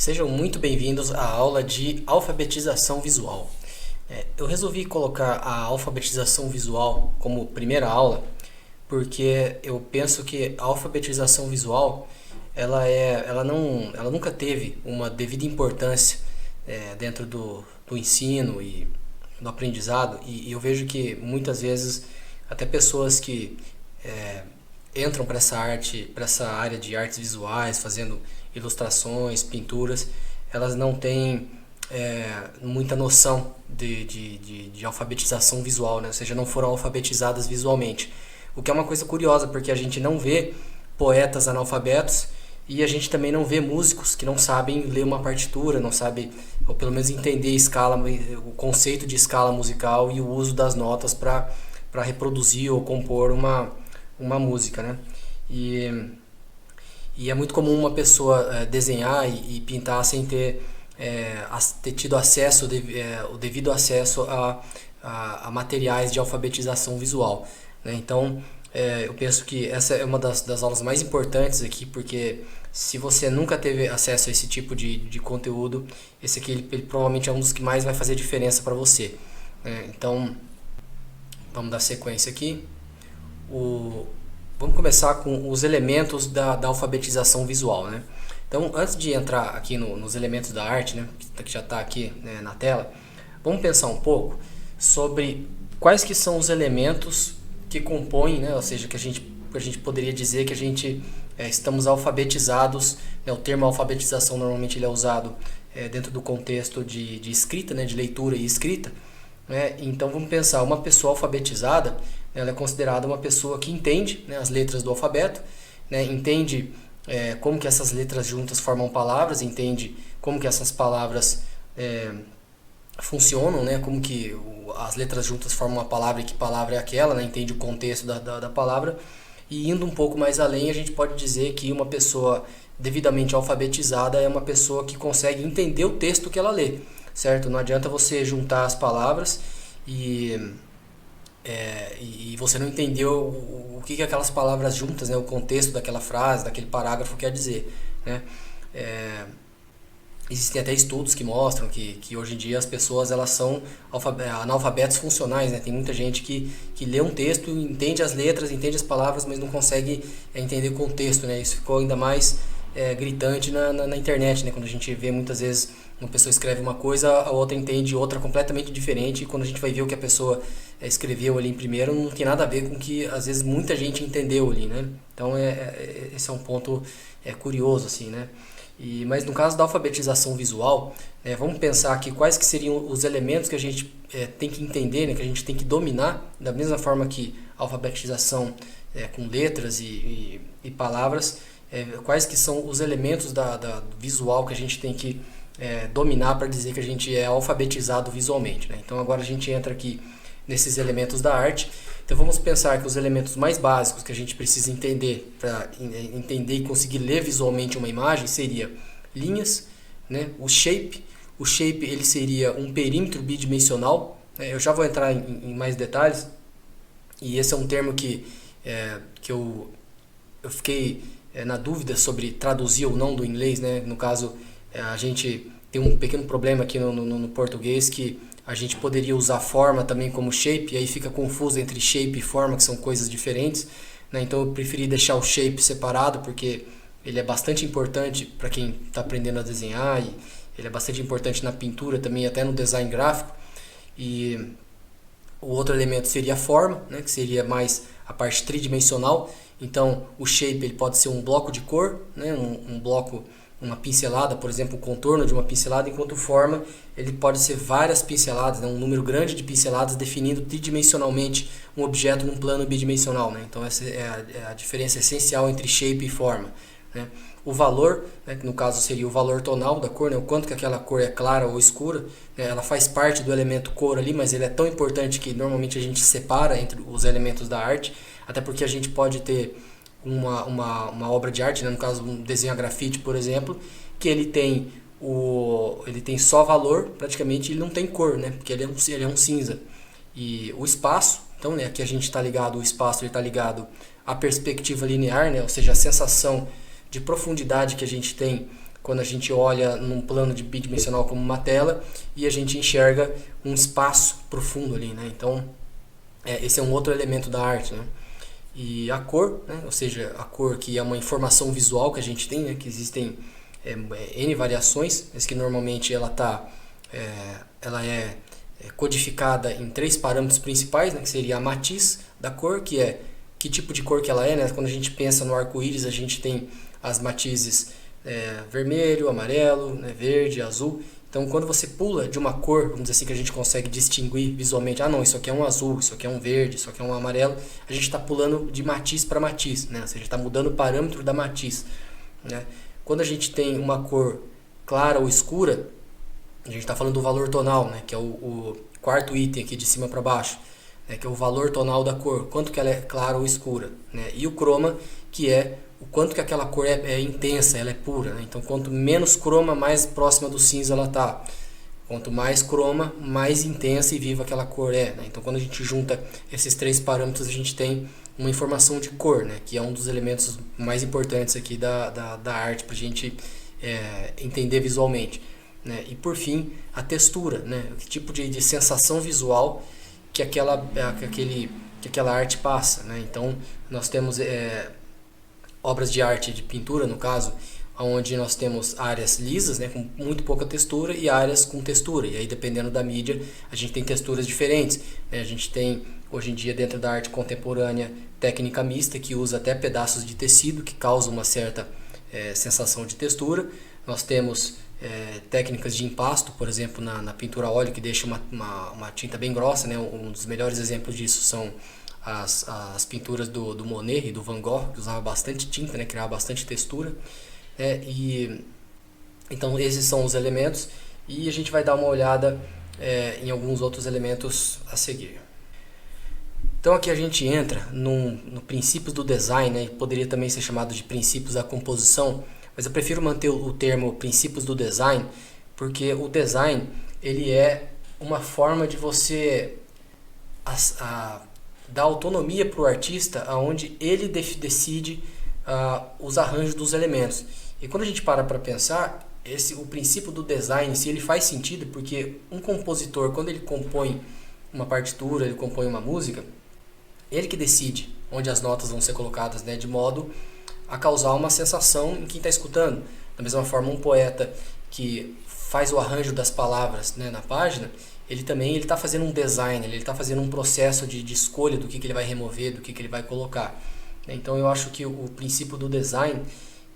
Sejam muito bem-vindos à aula de alfabetização visual. Eu resolvi colocar a alfabetização visual como primeira aula porque eu penso que a alfabetização visual ela nunca teve uma devida importância dentro do ensino e do aprendizado, e eu vejo que muitas vezes até pessoas que entram para essa área de artes visuais, fazendo ilustrações, pinturas, elas não têm muita noção de alfabetização visual, né? Ou seja, não foram alfabetizadas visualmente. O que é uma coisa curiosa, porque a gente não vê poetas analfabetos e a gente também não vê músicos que não sabem ler uma partitura, não sabem, ou pelo menos entender o conceito de escala musical e o uso das notas para reproduzir ou compor uma música, né? E é muito comum uma pessoa desenhar e pintar sem ter tido acesso, o devido acesso a materiais de alfabetização visual, né? Então, eu penso que essa é uma das aulas mais importantes aqui, porque se você nunca teve acesso a esse tipo de conteúdo, esse aqui ele provavelmente é um dos que mais vai fazer diferença para você, né? Então, vamos dar sequência aqui. Vamos começar com os elementos da alfabetização visual, né? Então, antes de entrar aqui nos elementos da arte, né, que já está aqui, né, na tela, vamos pensar um pouco sobre quais que são os elementos que compõem, né, ou seja, que a gente poderia dizer que a gente estamos alfabetizados, né? O termo alfabetização normalmente ele é usado dentro do contexto de escrita, né, de leitura e escrita, né? Então vamos pensar, uma pessoa alfabetizada, ela é considerada uma pessoa que entende, né, as letras do alfabeto, né, entende como que essas letras juntas formam palavras, entende como que essas palavras funcionam, né, como que as letras juntas formam uma palavra e que palavra é aquela, né, entende o contexto da palavra. E indo um pouco mais além, a gente pode dizer que uma pessoa devidamente alfabetizada é uma pessoa que consegue entender o texto que ela lê, certo? Não adianta você juntar as palavras e você não entendeu o que aquelas palavras juntas, né, o contexto daquela frase, daquele parágrafo quer dizer, né? Existem até estudos que mostram que hoje em dia as pessoas elas são analfabetos funcionais, né? Tem muita gente que lê um texto, entende as letras, entende as palavras, mas não consegue entender o contexto, né? Isso ficou ainda mais gritante na internet, né? Quando a gente vê muitas vezes uma pessoa escreve uma coisa, a outra entende outra completamente diferente, e quando a gente vai ver o que a pessoa escreveu ali em primeiro, não tem nada a ver com o que às vezes muita gente entendeu ali, né? Então esse é um ponto curioso, assim, né? Mas no caso da alfabetização visual, vamos pensar aqui quais que seriam os elementos que a gente tem que entender, né, que a gente tem que dominar, da mesma forma que a alfabetização com letras e palavras, quais que são os elementos da visual que a gente tem que dominar para dizer que a gente é alfabetizado visualmente, né? Então agora a gente entra aqui nesses elementos da arte. Então vamos pensar que os elementos mais básicos que a gente precisa entender para entender e conseguir ler visualmente uma imagem seria linhas, né? O shape ele seria um perímetro bidimensional, né? Eu já vou entrar em mais detalhes, e esse é um termo que eu fiquei na dúvida sobre traduzir ou não do inglês, né? No caso, a gente tem um pequeno problema aqui no português, que a gente poderia usar forma também como shape, e aí fica confuso entre shape e forma, que são coisas diferentes, né? Então eu preferi deixar o shape separado, porque ele é bastante importante para quem está aprendendo a desenhar, e ele é bastante importante na pintura também, até no design gráfico. E o outro elemento seria a forma, né? Que seria mais a parte tridimensional. Então o shape ele pode ser um bloco de cor, né? Um bloco, uma pincelada, por exemplo, o contorno de uma pincelada, enquanto forma ele pode ser várias pinceladas, né? Um número grande de pinceladas definindo tridimensionalmente um objeto num plano bidimensional, né? Então essa é a diferença essencial entre shape e forma, né? O valor, né, que no caso seria o valor tonal da cor, né, o quanto que aquela cor é clara ou escura, né, ela faz parte do elemento cor ali, mas ele é tão importante que normalmente a gente separa entre os elementos da arte, até porque a gente pode ter uma obra de arte, né, no caso um desenho a grafite, por exemplo, que ele tem só valor, praticamente ele não tem cor, né, porque ele é um cinza. E o espaço, então, né, aqui a gente está ligado, o espaço está ligado à perspectiva linear, né, ou seja, a sensação de profundidade que a gente tem quando a gente olha num plano de bidimensional como uma tela e a gente enxerga um espaço profundo ali, né? Então, esse é um outro elemento da arte, né? E a cor, né? Ou seja, a cor que é uma informação visual que a gente tem, né? Que existem N variações, mas que normalmente ela é codificada em 3 parâmetros principais, né? Que seria a matiz da cor, que é que tipo de cor que ela é, né? Quando a gente pensa no arco-íris, a gente tem as matizes vermelho, amarelo, né? Verde, azul. Então, quando você pula de uma cor, vamos dizer assim, que a gente consegue distinguir visualmente, não, isso aqui é um azul, isso aqui é um verde, isso aqui é um amarelo, a gente está pulando de matiz para matiz, né? Ou seja, está mudando o parâmetro da matiz, né? Quando a gente tem uma cor clara ou escura, a gente está falando do valor tonal, né? Que é o quarto item aqui de cima para baixo, né? Que é o valor tonal da cor, quanto que ela é clara ou escura, né? E o croma, que é o quanto que aquela cor é intensa, ela é pura, né? Então, quanto menos croma, mais próxima do cinza ela está. Quanto mais croma, mais intensa e viva aquela cor é, né? Então, quando a gente junta esses 3 parâmetros, a gente tem uma informação de cor, né? Que é um dos elementos mais importantes aqui da arte para a gente entender visualmente, né? E por fim, a textura, né? Que tipo de sensação visual que aquela arte passa, né? Então, nós temos obras de arte, de pintura no caso, onde nós temos áreas lisas, né, com muito pouca textura, e áreas com textura. E aí, dependendo da mídia, a gente tem texturas diferentes, né? A gente tem, hoje em dia, dentro da arte contemporânea, técnica mista, que usa até pedaços de tecido, que causam uma certa sensação de textura. Nós temos técnicas de impasto, por exemplo, na pintura a óleo, que deixa uma tinta bem grossa, né? Um dos melhores exemplos disso são as pinturas do Monet e do Van Gogh, que usava bastante tinta, né? Criava bastante textura. Então esses são os elementos, e a gente vai dar uma olhada em alguns outros elementos a seguir. Então aqui a gente entra no princípios do design, né? Poderia também ser chamado de princípios da composição, mas eu prefiro manter o termo princípios do design, porque o design ele é uma forma de você dar autonomia para o artista, onde ele decide os arranjos dos elementos. E quando a gente para pensar, o princípio do design, se ele faz sentido, porque um compositor, quando ele compõe uma partitura, ele compõe uma música, ele que decide onde as notas vão ser colocadas, né, de modo a causar uma sensação em quem está escutando. Da mesma forma, um poeta que faz o arranjo das palavras, né, na página, ele está fazendo um design, ele está fazendo um processo de escolha do que ele vai remover, do que ele vai colocar. Então eu acho que o princípio do design,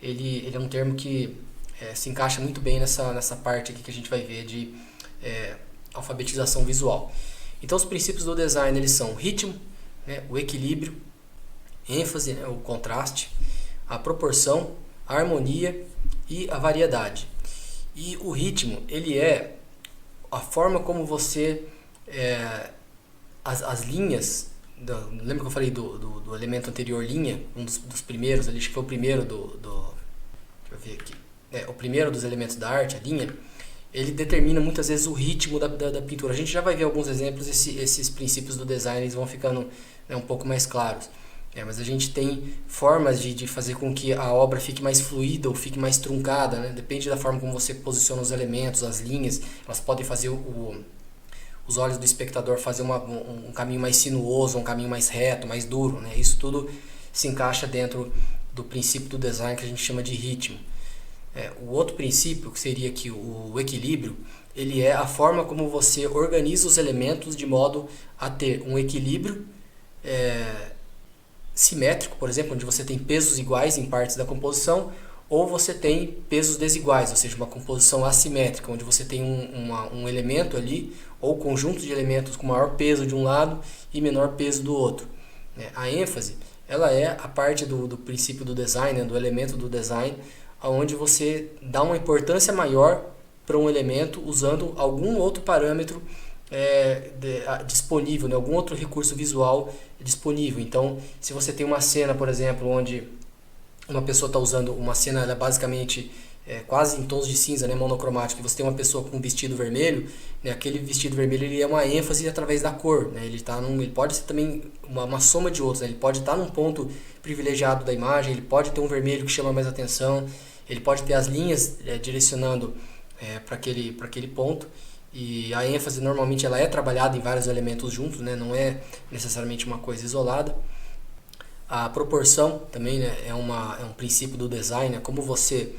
ele é um termo que se encaixa muito bem nessa parte aqui que a gente vai ver de alfabetização visual. Então os princípios do design, eles são ritmo, né, o equilíbrio, ênfase, né, o contraste, a proporção, a harmonia e a variedade. E o ritmo, ele é a forma como você as linhas, lembra que eu falei do elemento anterior, linha, um dos primeiros, acho que foi o primeiro deixa eu ver aqui, o primeiro dos elementos da arte, a linha, ele determina muitas vezes o ritmo da pintura. A gente já vai ver alguns exemplos, esses princípios do design eles vão ficando, né, um pouco mais claros. Mas a gente tem formas de fazer com que a obra fique mais fluida ou fique mais truncada, né? Depende da forma como você posiciona os elementos, as linhas, elas podem fazer os olhos do espectador fazer um caminho mais sinuoso, um caminho mais reto, mais duro, né? Isso tudo se encaixa dentro do princípio do design que a gente chama de ritmo. O outro princípio, que seria aqui o equilíbrio, ele é a forma como você organiza os elementos de modo a ter um equilíbrio simétrico, por exemplo, onde você tem pesos iguais em partes da composição, ou você tem pesos desiguais, ou seja, uma composição assimétrica, onde você tem um elemento ali, ou conjunto de elementos com maior peso de um lado e menor peso do outro. A ênfase, ela é a parte do princípio do design, né, do elemento do design, onde você dá uma importância maior para um elemento usando algum outro parâmetro disponível, né? Algum outro recurso visual disponível. Então, se você tem uma cena, por exemplo, onde uma pessoa está usando uma cena, ela é basicamente quase em tons de cinza, né, monocromático, e você tem uma pessoa com um vestido vermelho, né, aquele vestido vermelho ele é uma ênfase através da cor, né, ele pode ser também uma soma de outros, né, ele pode estar num ponto privilegiado da imagem, ele pode ter um vermelho que chama mais atenção, ele pode ter as linhas direcionando para aquele ponto, e a ênfase normalmente ela é trabalhada em vários elementos juntos, né? Não é necessariamente uma coisa isolada. A proporção também, né, é um princípio do design, né? Como você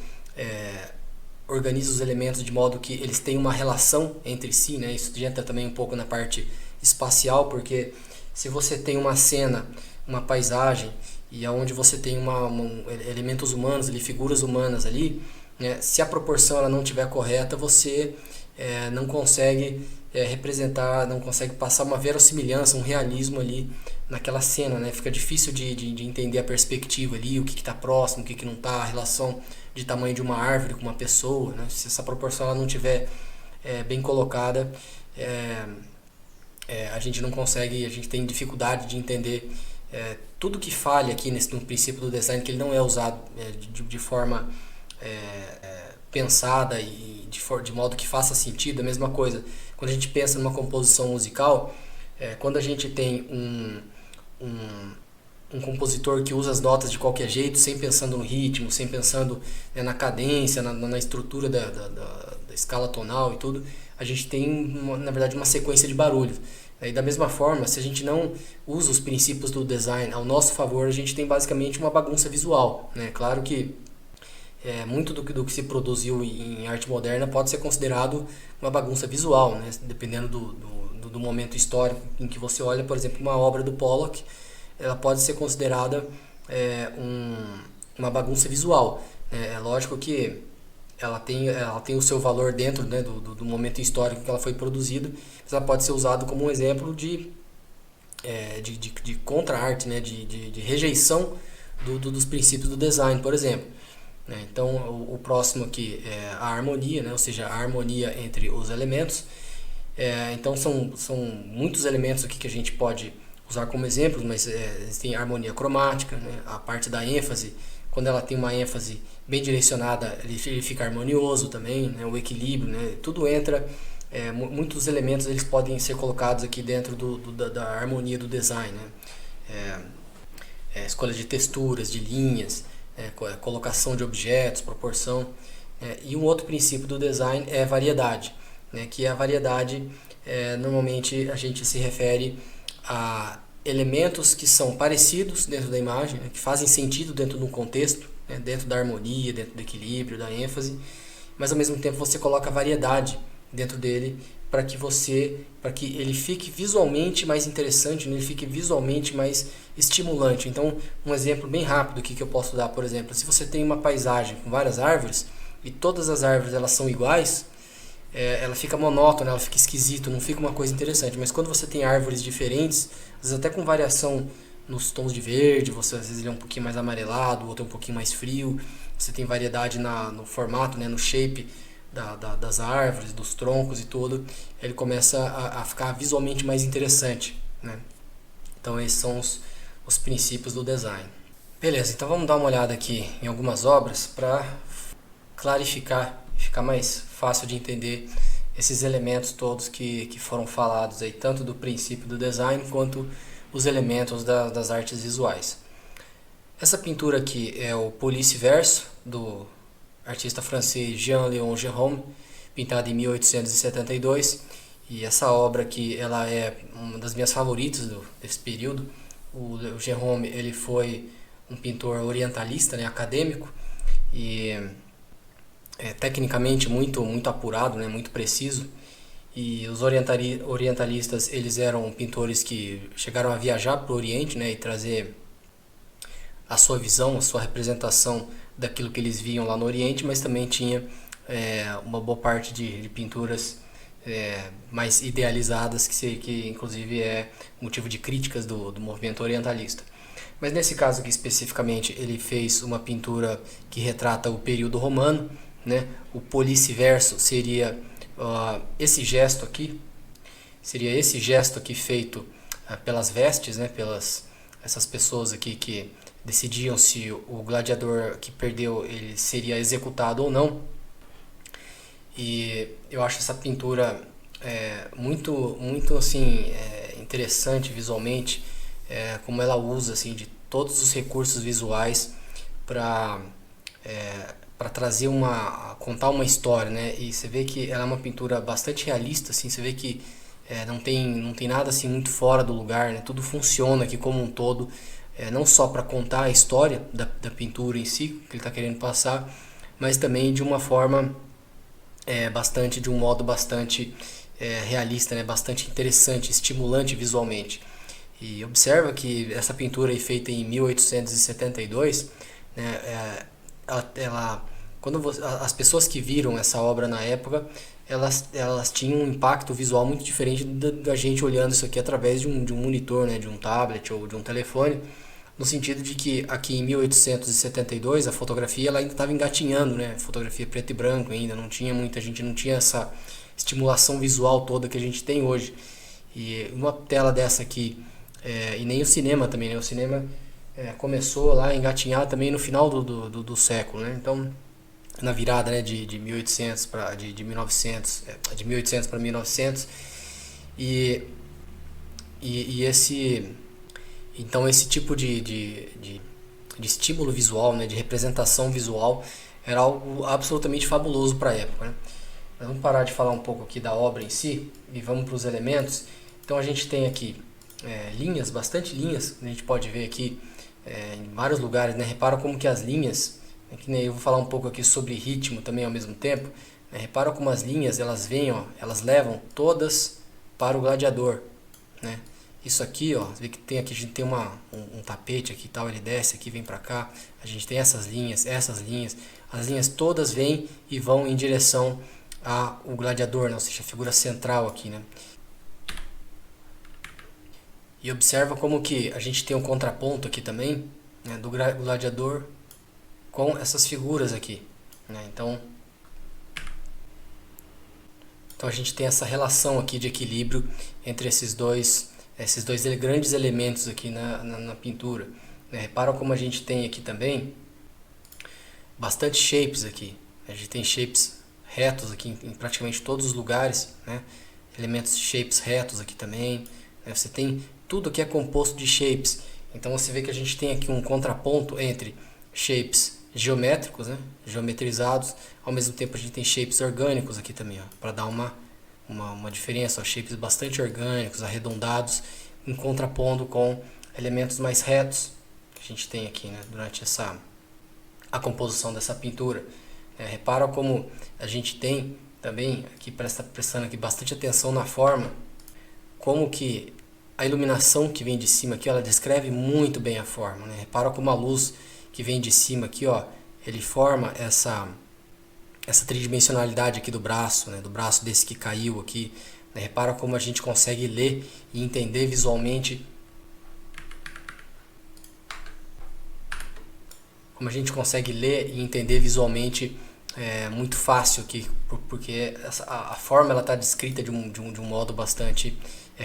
organiza os elementos de modo que eles tenham uma relação entre si, né? Isso entra também um pouco na parte espacial, porque se você tem uma cena, uma paisagem, e aonde você tem elementos humanos, ali, figuras humanas ali, né? Se a proporção ela não estiver correta, você não consegue representar, não consegue passar uma verossimilhança, um realismo ali naquela cena, né? Fica difícil de entender a perspectiva ali, o que está próximo, o que não está, a relação de tamanho de uma árvore com uma pessoa, né? Se essa proporção ela não estiver bem colocada, a gente não consegue, a gente tem dificuldade de entender tudo que falha aqui no princípio do design, que ele não é usado de forma pensada e de modo que faça sentido. A mesma coisa quando a gente pensa numa composição musical, quando a gente tem um compositor que usa as notas de qualquer jeito, sem pensando no ritmo, sem pensando na cadência, na estrutura da escala tonal e tudo, a gente tem, na verdade, uma sequência de barulhos. E da mesma forma, se a gente não usa os princípios do design ao nosso favor, a gente tem basicamente uma bagunça visual, né? Claro que muito do que se produziu em arte moderna pode ser considerado uma bagunça visual, né? Dependendo do momento histórico em que você olha. Por exemplo, uma obra do Pollock, ela pode ser considerada uma bagunça visual. É lógico que ela tem o seu valor dentro, né, do momento histórico que ela foi produzida, mas ela pode ser usada como um exemplo de contra-arte, né, de rejeição dos princípios do design, por exemplo. Então, o próximo aqui é a harmonia, né, ou seja, a harmonia entre os elementos. Então, são muitos elementos aqui que a gente pode usar como exemplos, mas tem a harmonia cromática, né, a parte da ênfase. Quando ela tem uma ênfase bem direcionada, ele fica harmonioso também, né? O equilíbrio, né? Tudo entra, muitos elementos eles podem ser colocados aqui dentro da harmonia do design, né? Escolha de texturas, de linhas, colocação de objetos, proporção. E um outro princípio do design é a variedade, né? Que a variedade, normalmente a gente se refere a elementos que são parecidos dentro da imagem, né, que fazem sentido dentro de um contexto, né, dentro da harmonia, dentro do equilíbrio, da ênfase, mas ao mesmo tempo você coloca variedade dentro dele para que ele fique visualmente mais interessante, né, ele fique visualmente mais estimulante. Então, um exemplo bem rápido que eu posso dar, por exemplo, se você tem uma paisagem com várias árvores e todas as árvores elas são iguais, ela fica monótona, ela fica esquisita, não fica uma coisa interessante. Mas quando você tem árvores diferentes, às vezes até com variação nos tons de verde, você às vezes ele é um pouquinho mais amarelado, o outro é um pouquinho mais frio, você tem variedade no formato, né, no shape das árvores, dos troncos e tudo, ele começa a ficar visualmente mais interessante, né? Então esses são os princípios do design. Beleza, então vamos dar uma olhada aqui em algumas obras para clarificar, ficar mais fácil de entender esses elementos todos que foram falados aí, tanto do princípio do design quanto os elementos das artes visuais. Essa pintura aqui é o Police Verso, do artista francês Jean-Léon Gérôme, pintada em 1872, e essa obra aqui ela é uma das minhas favoritas desse período. O Gérôme ele foi um pintor orientalista, né, acadêmico, e tecnicamente muito apurado, né, muito preciso. E os orientalistas eles eram pintores que chegaram a viajar para o Oriente, né, e trazer a sua visão, a sua representação daquilo que eles viam lá no Oriente, mas também tinha uma boa parte de pinturas mais idealizadas, que inclusive é motivo de críticas do movimento orientalista. Mas nesse caso aqui especificamente ele fez uma pintura que retrata o período romano, né? O Police Verso seria esse gesto aqui feito pelas vestes, né? Pelas essas pessoas aqui que decidiam se o gladiador que perdeu ele seria executado ou não. E eu acho essa pintura muito assim, interessante visualmente, como ela usa assim de todos os recursos visuais para trazer contar uma história, né? E você vê que ela é uma pintura bastante realista, assim, você vê que não tem nada assim muito fora do lugar, né? Tudo funciona aqui como um todo, não só para contar a história da pintura em si, que ele está querendo passar, mas também de uma forma de um modo bastante realista, né? Bastante interessante, estimulante visualmente. E observa que essa pintura aí, feita em 1872, né, quando as pessoas que viram essa obra na época, elas tinham um impacto visual muito diferente da gente olhando isso aqui através de um monitor, né, de um tablet ou de um telefone, no sentido de que aqui em 1872 a fotografia ela ainda estava engatinhando, né, fotografia preto e branco ainda, a gente não tinha essa estimulação visual toda que a gente tem hoje. E uma tela dessa aqui, e nem o cinema também, né, o cinema começou lá a engatinhar também no final do século, né, então na virada, né, de 1800 para de 1900, de 1800 para 1900, e esse tipo de estímulo visual, né, de representação visual, era algo absolutamente fabuloso para a época, né? Mas vamos parar de falar um pouco aqui da obra em si e vamos para os elementos. Então a gente tem aqui linhas, bastante linhas, a gente pode ver aqui em vários lugares, né? Repara como que as linhas, que nem eu vou falar um pouco aqui sobre ritmo também ao mesmo tempo, né? Repara como as linhas elas vêm, ó, elas levam todas para o gladiador, né? Isso aqui, ó, você vê que tem aqui, a gente tem um tapete aqui e tal, ele desce aqui, vem para cá, a gente tem essas linhas, as linhas todas vêm e vão em direção ao gladiador, né? Ou seja, a figura central aqui, né? E observa como que a gente tem um contraponto aqui também, né, do gladiador com essas figuras aqui, né? Então a gente tem essa relação aqui de equilíbrio entre esses dois grandes elementos aqui na pintura, né? Repara como a gente tem aqui também bastante shapes aqui. A gente tem shapes retos aqui em praticamente todos os lugares, né? Elementos shapes retos aqui também, né? Você tem tudo que é composto de shapes. Então você vê que a gente tem aqui um contraponto entre shapes geométricos, né, geometrizados, ao mesmo tempo a gente tem shapes orgânicos aqui também, para dar uma diferença, ó, shapes bastante orgânicos, arredondados, em contrapondo com elementos mais retos que a gente tem aqui, né, durante a composição dessa pintura. Repara como a gente tem também, aqui prestando aqui bastante atenção na forma, como que a iluminação que vem de cima aqui, ela descreve muito bem a forma, né? Repara como a luz que vem de cima aqui, ó, ele forma essa tridimensionalidade aqui do braço, né? Do braço desse que caiu aqui, né? Repara como a gente consegue ler e entender visualmente, muito fácil aqui, porque a forma ela está descrita de um modo bastante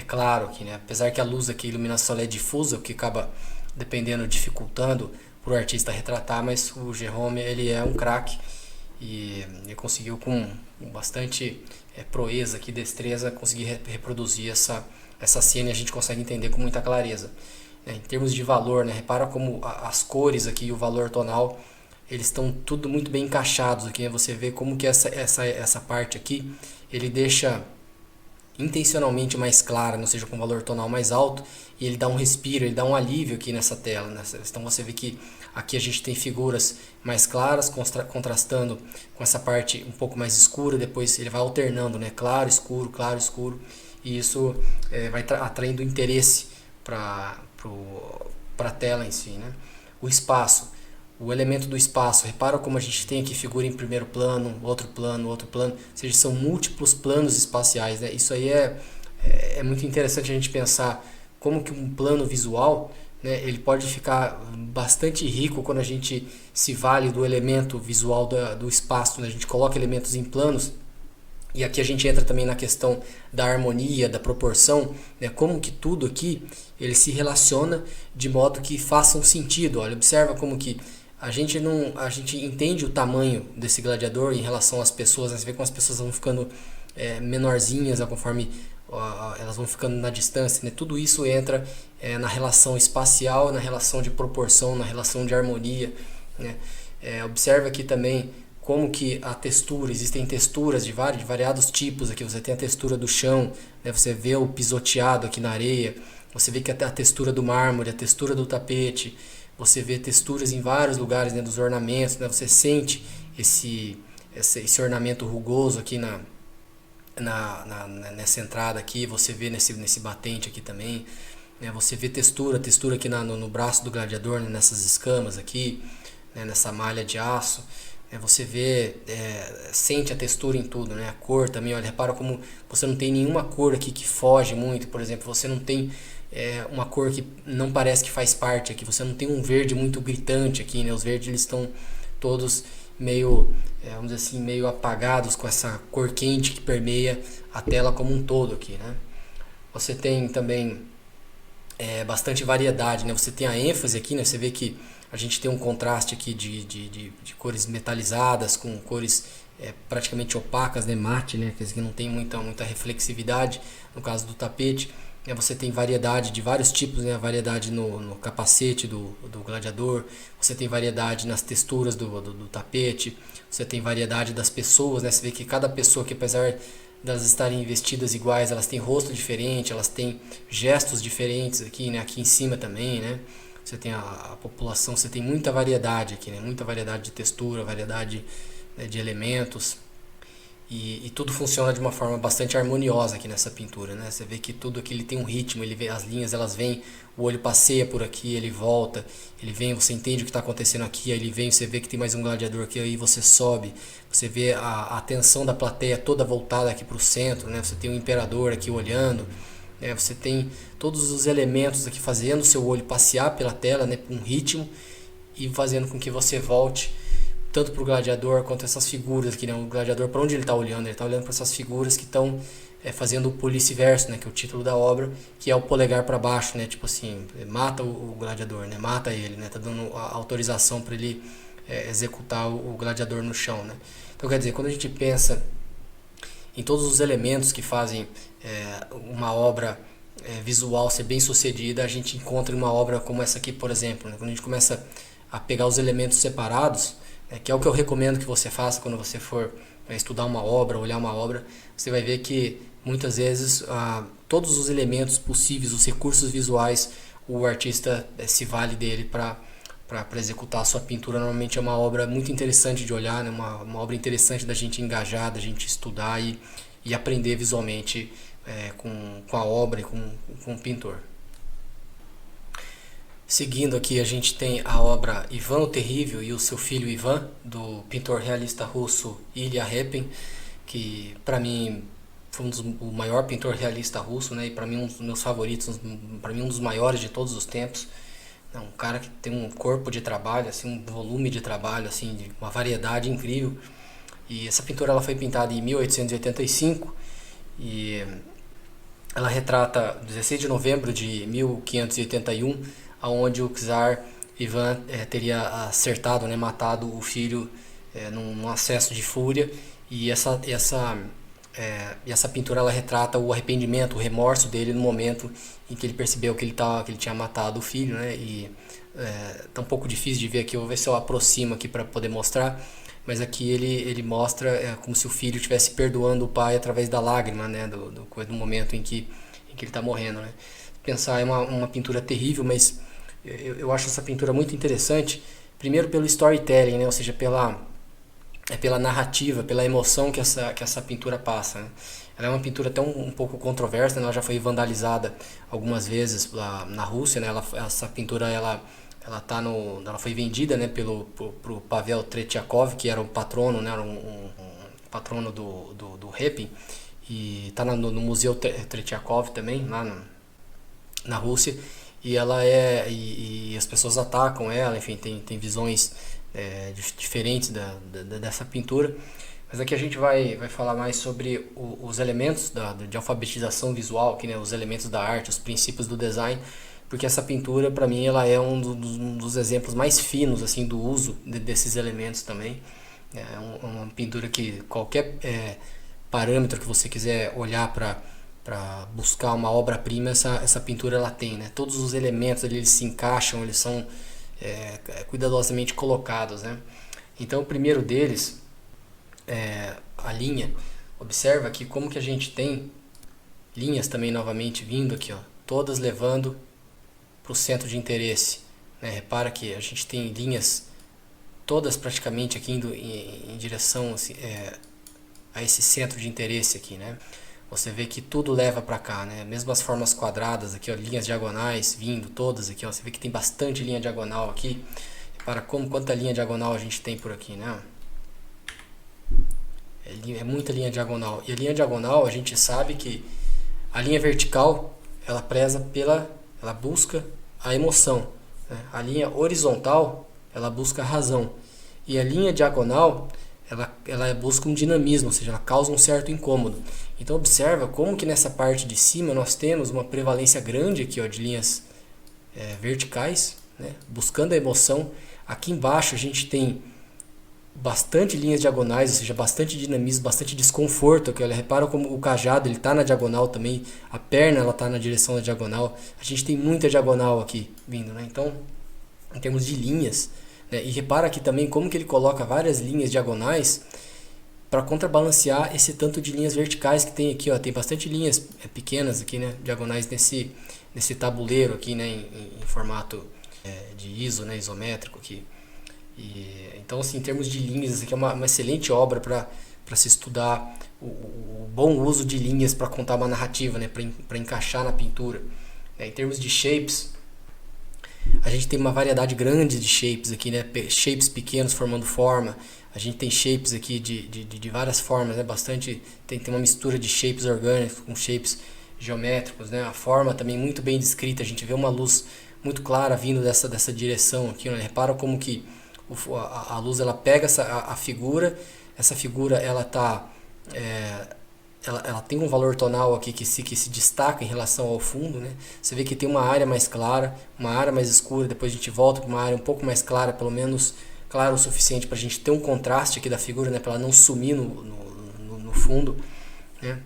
claro aqui, né? Apesar que a luz aqui, a iluminação ela é difusa, o que acaba dependendo, dificultando para o artista retratar, mas o Gérôme ele é um craque e ele conseguiu com bastante proeza aqui, destreza, conseguir reproduzir essa cena, e a gente consegue entender com muita clareza. Em termos de valor, né? Repara como as cores aqui e o valor tonal, eles estão tudo muito bem encaixados aqui, né? Você vê como que essa parte aqui, ele deixa intencionalmente mais clara, ou seja, com valor tonal mais alto, e ele dá um respiro, ele dá um alívio aqui nessa tela, né? Então você vê que aqui a gente tem figuras mais claras, contrastando com essa parte um pouco mais escura, depois ele vai alternando, né? Claro, escuro, e isso vai atraindo interesse para a tela em si, né? O espaço, o elemento do espaço, repara como a gente tem aqui figura em primeiro plano, outro plano, ou seja, são múltiplos planos espaciais, né? Isso aí é muito interessante a gente pensar como que um plano visual, né, ele pode ficar bastante rico quando a gente se vale do elemento visual do espaço, né? A gente coloca elementos em planos. E aqui a gente entra também na questão da harmonia, da proporção, né? Como que tudo aqui ele se relaciona de modo que faça um sentido. Olha, observa como que a gente entende o tamanho desse gladiador em relação às pessoas, né? Você vê como as pessoas vão ficando menorzinhas, né? Conforme elas vão ficando na distância, né? Tudo isso entra na relação espacial, na relação de proporção, na relação de harmonia, né? Observa aqui também como que a textura, existem texturas de variados tipos aqui, você tem a textura do chão, né? Você vê o pisoteado aqui na areia, você vê que a textura do mármore, a textura do tapete, você vê texturas em vários lugares, né, dos ornamentos, né? Você sente esse ornamento rugoso aqui nessa entrada aqui, você vê nesse batente aqui também, né? Você vê textura aqui no braço do gladiador, né? Nessas escamas aqui, né? Nessa malha de aço, né? Você vê, sente a textura em tudo, né? A cor também, olha, repara como você não tem nenhuma cor aqui que foge muito, por exemplo, você não tem uma cor que não parece que faz parte aqui, você não tem um verde muito gritante aqui, né? Os verdes eles estão todos meio, vamos dizer assim, meio apagados com essa cor quente que permeia a tela como um todo aqui, né? Você tem também bastante variedade, né? Você tem a ênfase aqui, né? Você vê que a gente tem um contraste aqui de cores metalizadas com cores praticamente opacas, né? Mate, né? Que não tem muita reflexividade no caso do tapete. Você tem variedade de vários tipos, né? Variedade no capacete do gladiador, você tem variedade nas texturas do tapete, você tem variedade das pessoas, né? Você vê que cada pessoa, que apesar delas estarem vestidas iguais, elas têm rosto diferente, elas têm gestos diferentes aqui, né? Aqui em cima também, né? Você tem a população, você tem muita variedade aqui, né? Muita variedade de textura, variedade, né, de elementos. E tudo funciona de uma forma bastante harmoniosa aqui nessa pintura, né? Você vê que tudo aqui ele tem um ritmo, as linhas elas vêm, o olho passeia por aqui, ele volta, ele vem, você entende o que está acontecendo aqui, aí ele vem, você vê que tem mais um gladiador aqui, aí você sobe, você vê a atenção da plateia toda voltada aqui para o centro, né? Você tem o imperador aqui olhando, né? Você tem todos os elementos aqui fazendo o seu olho passear pela tela, né? Com um ritmo e fazendo com que você volte tanto para o gladiador quanto essas figuras aqui, né? O gladiador, para onde ele está olhando? Ele está olhando para essas figuras que estão fazendo o policiverso, né? Que é o título da obra, que é o polegar para baixo, né? Tipo assim, mata o gladiador, né? Mata ele, né? Tá dando a autorização para ele executar o gladiador no chão, né? Então, quer dizer, quando a gente pensa em todos os elementos que fazem uma obra visual ser bem sucedida, a gente encontra em uma obra como essa aqui, por exemplo, né? Quando a gente começa a pegar os elementos separados, que é o que eu recomendo que você faça quando você for estudar uma obra, olhar uma obra, você vai ver que muitas vezes todos os elementos possíveis, os recursos visuais, o artista se vale dele para executar a sua pintura. Normalmente é uma obra muito interessante de olhar, né? Uma obra interessante da gente engajar, da gente estudar e aprender visualmente com a obra e com o pintor. Seguindo aqui, a gente tem a obra Ivan o Terrível e o seu filho Ivan, do pintor realista russo Ilya Repin, que para mim foi o maior pintor realista russo, né? E para mim um dos meus favoritos, para mim um dos maiores de todos os tempos. É um cara que tem um corpo de trabalho, assim, um volume de trabalho, assim, de uma variedade incrível. E essa pintura ela foi pintada em 1885 e ela retrata 16 de novembro de 1581, onde o czar Ivan teria acertado, né, matado o filho num acesso de fúria, e essa pintura ela retrata o arrependimento, o remorso dele no momento em que ele percebeu que ele tinha matado o filho, né? E tá um pouco difícil de ver aqui, eu vou ver se eu aproximo aqui para poder mostrar, mas aqui ele mostra como se o filho estivesse perdoando o pai através da lágrima, né? Do momento em que ele está morrendo, né? Pensar, é uma pintura terrível, mas eu acho essa pintura muito interessante, primeiro pelo storytelling, né? Ou seja, pela narrativa, pela emoção que essa pintura passa, né? Ela é uma pintura até um pouco controversa, né? Ela já foi vandalizada algumas vezes na Rússia, né? Essa pintura ela foi vendida, né, pro Pavel Tretyakov, que era o patrono, né? Era um patrono do Repin, e está no Museu Tretyakov também, lá na Rússia. E e as pessoas atacam ela, enfim, tem visões diferentes dessa pintura. Mas aqui a gente vai falar mais sobre os elementos de alfabetização visual, aqui, né, os elementos da arte, os princípios do design, porque essa pintura, para mim, ela é um dos exemplos mais finos, assim, do uso desses elementos também. É uma pintura que qualquer parâmetro que você quiser olhar para buscar uma obra-prima, essa pintura ela tem, né? Todos os elementos ali, eles se encaixam, eles são cuidadosamente colocados, né? Então o primeiro deles a linha, observa aqui como que a gente tem linhas também novamente vindo aqui, ó, todas levando para o centro de interesse, né? Repara que a gente tem linhas todas praticamente aqui indo em direção assim, a esse centro de interesse aqui, né? Você vê que tudo leva para cá, né? Mesmo as formas quadradas aqui, ó, linhas diagonais vindo todas aqui, ó, você vê que tem bastante linha diagonal aqui. Repara quanta linha diagonal a gente tem por aqui, né? É muita linha diagonal. E a linha diagonal, a gente sabe que a linha vertical, ela ela busca a emoção, né? A linha horizontal, ela busca a razão. E a linha diagonal, ela busca um dinamismo, ou seja, ela causa um certo incômodo. Então observa como que nessa parte de cima nós temos uma prevalência grande aqui, ó, de linhas verticais, né? Buscando a emoção. Aqui embaixo a gente tem bastante linhas diagonais, ou seja, bastante dinamismo, bastante desconforto aqui, olha, repara como o cajado ele está na diagonal também, a perna ela está na direção da diagonal, a gente tem muita diagonal aqui vindo, né? Então, em termos de linhas, né? E repara aqui também como que ele coloca várias linhas diagonais para contrabalancear esse tanto de linhas verticais que tem aqui, ó, tem bastante linhas pequenas aqui, né, diagonais nesse tabuleiro aqui, né, em formato de ISO, né, isométrico aqui. Então, assim, em termos de linhas, isso aqui é uma excelente obra para se estudar o bom uso de linhas para contar uma narrativa, né, para encaixar na pintura. Em termos de shapes, a gente tem uma variedade grande de shapes aqui, né, shapes pequenos formando forma. A gente tem shapes aqui de várias formas, né, tem uma mistura de shapes orgânicos com shapes geométricos, né, a forma também muito bem descrita, a gente vê uma luz muito clara vindo dessa direção aqui, né, repara como que a luz ela pega a figura, essa figura ela tem um valor tonal aqui que se destaca em relação ao fundo, né? Você vê que tem uma área mais clara, uma área mais escura, depois a gente volta para uma área um pouco mais clara, pelo menos clara o suficiente para a gente ter um contraste aqui da figura, né? Para ela não sumir no fundo, né?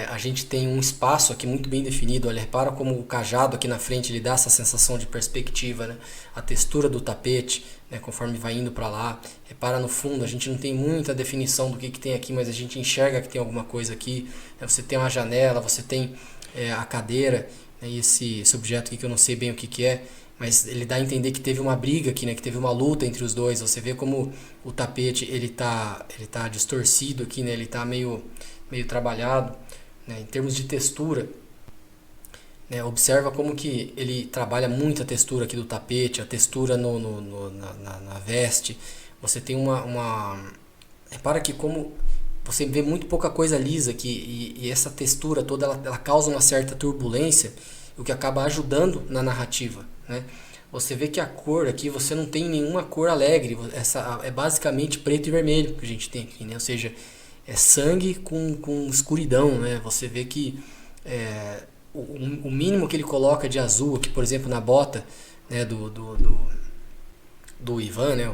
A gente tem um espaço aqui muito bem definido, olha, repara como o cajado aqui na frente ele dá essa sensação de perspectiva, né? A textura do tapete, né, conforme vai indo para lá, repara no fundo, a gente não tem muita definição do que tem aqui, mas a gente enxerga que tem alguma coisa aqui, né? Você tem uma janela, você tem a cadeira, né? E esse objeto aqui que eu não sei bem o que é, mas ele dá a entender que teve uma briga aqui, né, que teve uma luta entre os dois. Você vê como o tapete ele tá distorcido aqui, né, ele tá meio trabalhado, né, em termos de textura, né, observa como que ele trabalha muito a textura aqui do tapete, a textura na veste. Você tem repara que como você vê muito pouca coisa lisa aqui, e essa textura toda ela causa uma certa turbulência, o que acaba ajudando na narrativa, né? Você vê que a cor aqui, você não tem nenhuma cor alegre, é basicamente preto e vermelho que a gente tem aqui, né? Ou seja, é sangue com escuridão, né? Você vê que o mínimo que ele coloca de azul aqui, por exemplo, na bota, né, do Ivan, né,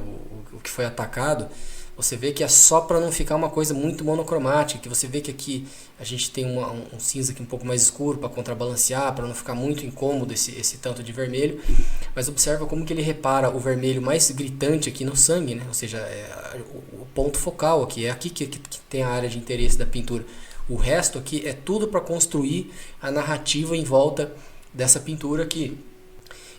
o que foi atacado, você vê que é só para não ficar uma coisa muito monocromática, que você vê que aqui a gente tem um cinza aqui um pouco mais escuro para contrabalancear, para não ficar muito incômodo esse tanto de vermelho, mas observa como que ele repara o vermelho mais gritante aqui no sangue, né? Ou seja, o ponto focal aqui, é aqui que tem a área de interesse da pintura. O resto aqui é tudo para construir a narrativa em volta dessa pintura aqui.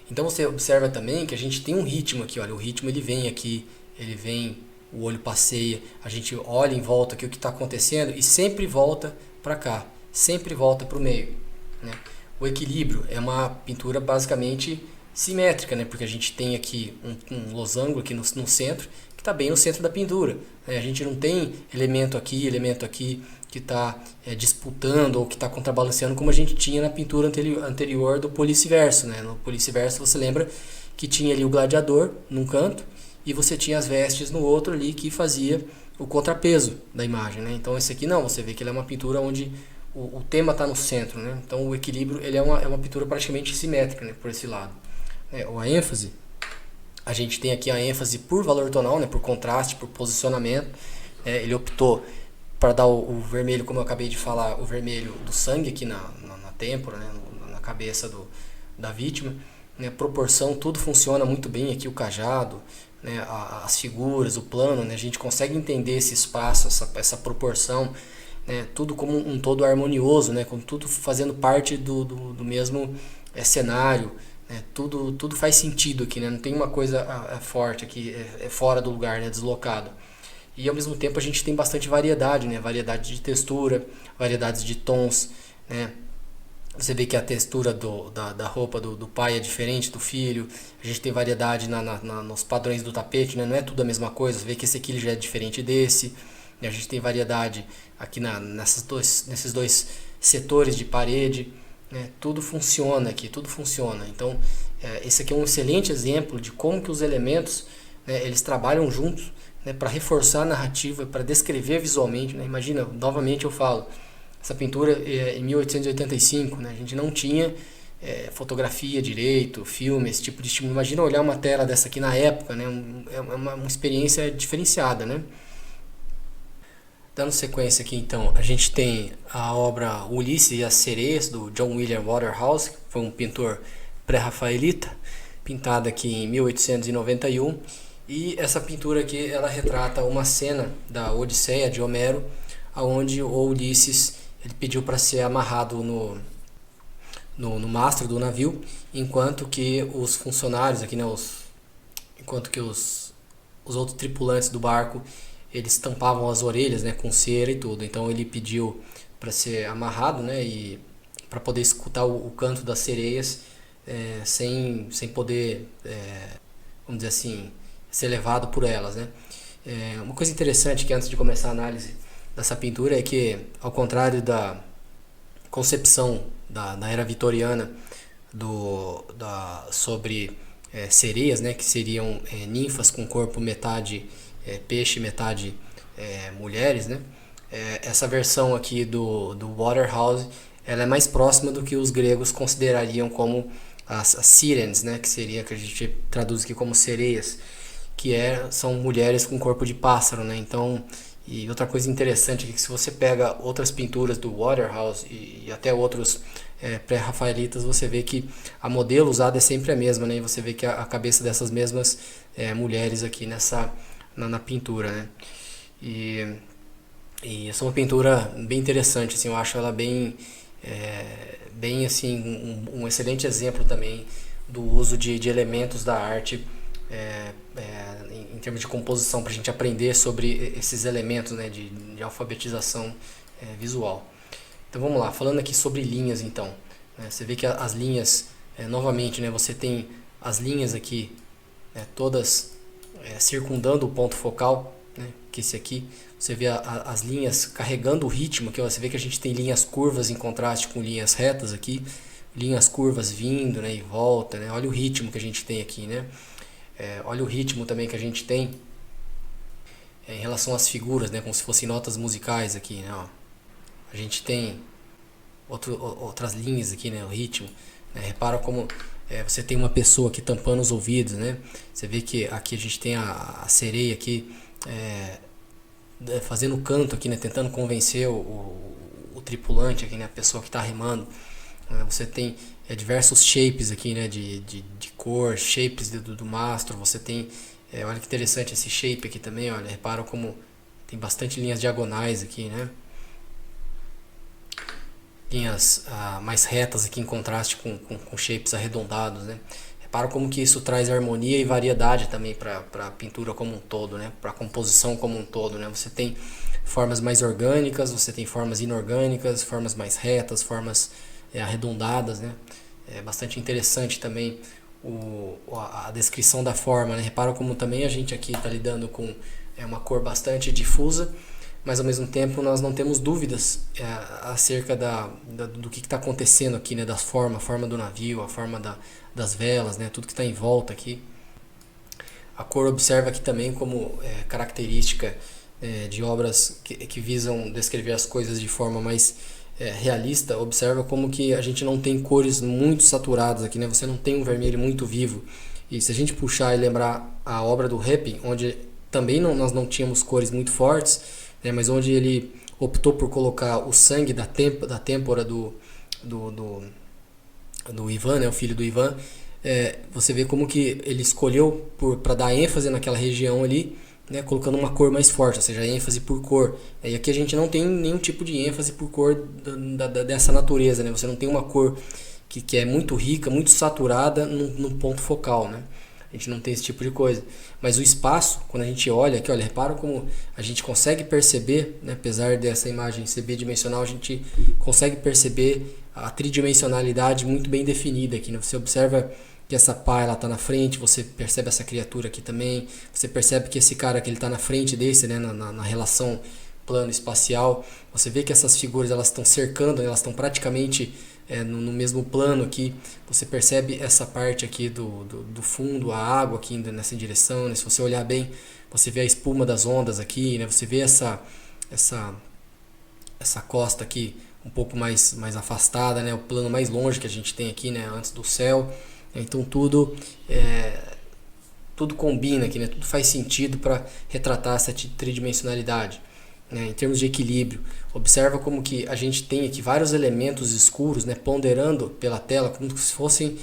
Então você observa também que a gente tem um ritmo aqui, olha, o ritmo ele vem aqui, ele vem, o olho passeia, a gente olha em volta aqui o que está acontecendo e sempre volta para cá, sempre volta para o meio, né? O equilíbrio é uma pintura basicamente simétrica, né? Porque a gente tem aqui um losango aqui no centro, que está bem no centro da pintura, né? A gente não tem elemento aqui que está disputando ou que está contrabalanceando como a gente tinha na pintura anterior do Policiverso, né? No Policiverso você lembra que tinha ali o gladiador num canto e você tinha as vestes no outro ali que fazia o contrapeso da imagem, né? Então esse aqui não, você vê que ele é uma pintura onde o tema está no centro, né? Então o equilíbrio ele é uma pintura praticamente simétrica, né? Por esse lado. A ênfase, a gente tem aqui a ênfase por valor tonal, né? Por contraste, por posicionamento. Ele optou para dar o vermelho, como eu acabei de falar, o vermelho do sangue aqui na têmpora, né? Na cabeça da vítima. Proporção, tudo funciona muito bem aqui, o cajado, né, as figuras, o plano, né, a gente consegue entender esse espaço, essa proporção, né, tudo como um todo harmonioso, né, com tudo fazendo parte do mesmo cenário, né, tudo faz sentido aqui, né, não tem uma coisa forte aqui, fora do lugar, né, deslocado. E ao mesmo tempo a gente tem bastante variedade, né, variedade de textura, variedades de tons, né. Você vê que a textura da roupa do pai é diferente do filho. A gente tem variedade nos padrões do tapete, né? Não é tudo a mesma coisa. Você vê que esse aqui já é diferente desse. E a gente tem variedade aqui nesses dois setores de parede, né? Tudo funciona aqui, tudo funciona. Então, esse aqui é um excelente exemplo de como que os elementos, né, eles trabalham juntos, né, para reforçar a narrativa, para descrever visualmente, né? Imagina, novamente eu falo, essa pintura em 1885, né? A gente não tinha fotografia direito, filme, esse tipo de estímulo. Imagina olhar uma tela dessa aqui na época, né? É uma experiência diferenciada, né? Dando sequência aqui, então, a gente tem a obra Ulisses e as Sereias, do John William Waterhouse, que foi um pintor pré-rafaelita, pintada aqui em 1891. E essa pintura aqui, ela retrata uma cena da Odisseia de Homero, onde o Ulisses ele pediu para ser amarrado no mastro do navio, enquanto que os funcionários aqui, né, enquanto que os outros tripulantes do barco, eles tampavam as orelhas, né, com cera e tudo. Então ele pediu para ser amarrado, né, e para poder escutar o canto das sereias sem poder, vamos dizer assim, ser levado por elas, né. Uma coisa interessante que antes de começar a análise dessa pintura é que, ao contrário da concepção da era vitoriana sobre sereias, né, que seriam ninfas com corpo metade peixe, metade mulheres, né, essa versão aqui do Waterhouse, ela é mais próxima do que os gregos considerariam como as sirens, né, que a gente traduz aqui como sereias, que são mulheres com corpo de pássaro, né. Então, e outra coisa interessante é que se você pega outras pinturas do Waterhouse e até outros pré-rafaelitas, você vê que a modelo usada é sempre a mesma, né? E você vê que a cabeça dessas mesmas mulheres aqui na pintura, né? E essa é uma pintura bem interessante, assim, eu acho ela bem assim, um excelente exemplo também do uso de elementos da arte em termos de composição, para a gente aprender sobre esses elementos, né, de alfabetização visual. Então vamos lá, falando aqui sobre linhas, então, né, você vê que as linhas, novamente, né, você tem as linhas aqui, né, todas circundando o ponto focal, né, que esse aqui, você vê as linhas carregando o ritmo, que você vê que a gente tem linhas curvas em contraste com linhas retas aqui, linhas curvas vindo, né, e volta, né, olha o ritmo que a gente tem aqui, né. Olha o ritmo também que a gente tem em relação às figuras, né, como se fossem notas musicais aqui, né, ó. A gente tem outras linhas aqui, né, o ritmo, né, repara como você tem uma pessoa aqui tampando os ouvidos, né, você vê que aqui a gente tem a sereia aqui fazendo o canto aqui, né, tentando convencer o tripulante aqui, né, a pessoa que está remando. Você tem diversos shapes aqui, né, de cor, shapes do mastro. Você tem, olha que interessante esse shape aqui também, olha, repara como tem bastante linhas diagonais aqui, né, linhas mais retas aqui em contraste com shapes arredondados, né. Repara como que isso traz harmonia e variedade também para a pintura como um todo, né, para a composição como um todo, né. Você tem formas mais orgânicas, você tem formas inorgânicas, formas mais retas, formas arredondadas, né. É bastante interessante também a descrição da forma, né. Repara como também a gente aqui está lidando com uma cor bastante difusa, mas ao mesmo tempo nós não temos dúvidas acerca do que está acontecendo aqui, né, da forma, a forma do navio, a forma das velas, né, tudo que está em volta aqui. A cor observa aqui também como característica de obras que visam descrever as coisas de forma mais realista. Observa como que a gente não tem cores muito saturadas aqui, né? Você não tem um vermelho muito vivo. E se a gente puxar e lembrar a obra do Repin, onde também nós não tínhamos cores muito fortes, né? Mas onde ele optou por colocar o sangue da têmpora do Ivan, né? O filho do Ivan, você vê como que ele escolheu para dar ênfase naquela região ali, né, colocando uma cor mais forte, ou seja, ênfase por cor. E aqui a gente não tem nenhum tipo de ênfase por cor dessa natureza, né? Você não tem uma cor que é muito rica, muito saturada no ponto focal, né? A gente não tem esse tipo de coisa. Mas o espaço, quando a gente olha aqui, olha, repara como a gente consegue perceber, né, apesar dessa imagem ser bidimensional, a gente consegue perceber a tridimensionalidade muito bem definida aqui, né? Você observa que essa pá ela tá na frente, você percebe essa criatura aqui também, você percebe que esse cara aqui ele tá na frente desse, né, na relação plano espacial. Você vê que essas figuras elas estão cercando, elas estão praticamente no mesmo plano aqui. Você percebe essa parte aqui do fundo, a água aqui indo nessa direção, né? Se você olhar bem, você vê a espuma das ondas aqui, né? Você vê essa costa aqui um pouco mais afastada, né? O plano mais longe que a gente tem aqui, né? Antes do céu. Então tudo combina aqui, né? Tudo faz sentido para retratar essa tridimensionalidade, né? Em termos de equilíbrio, observa como que a gente tem aqui vários elementos escuros, né? Ponderando pela tela como se fossem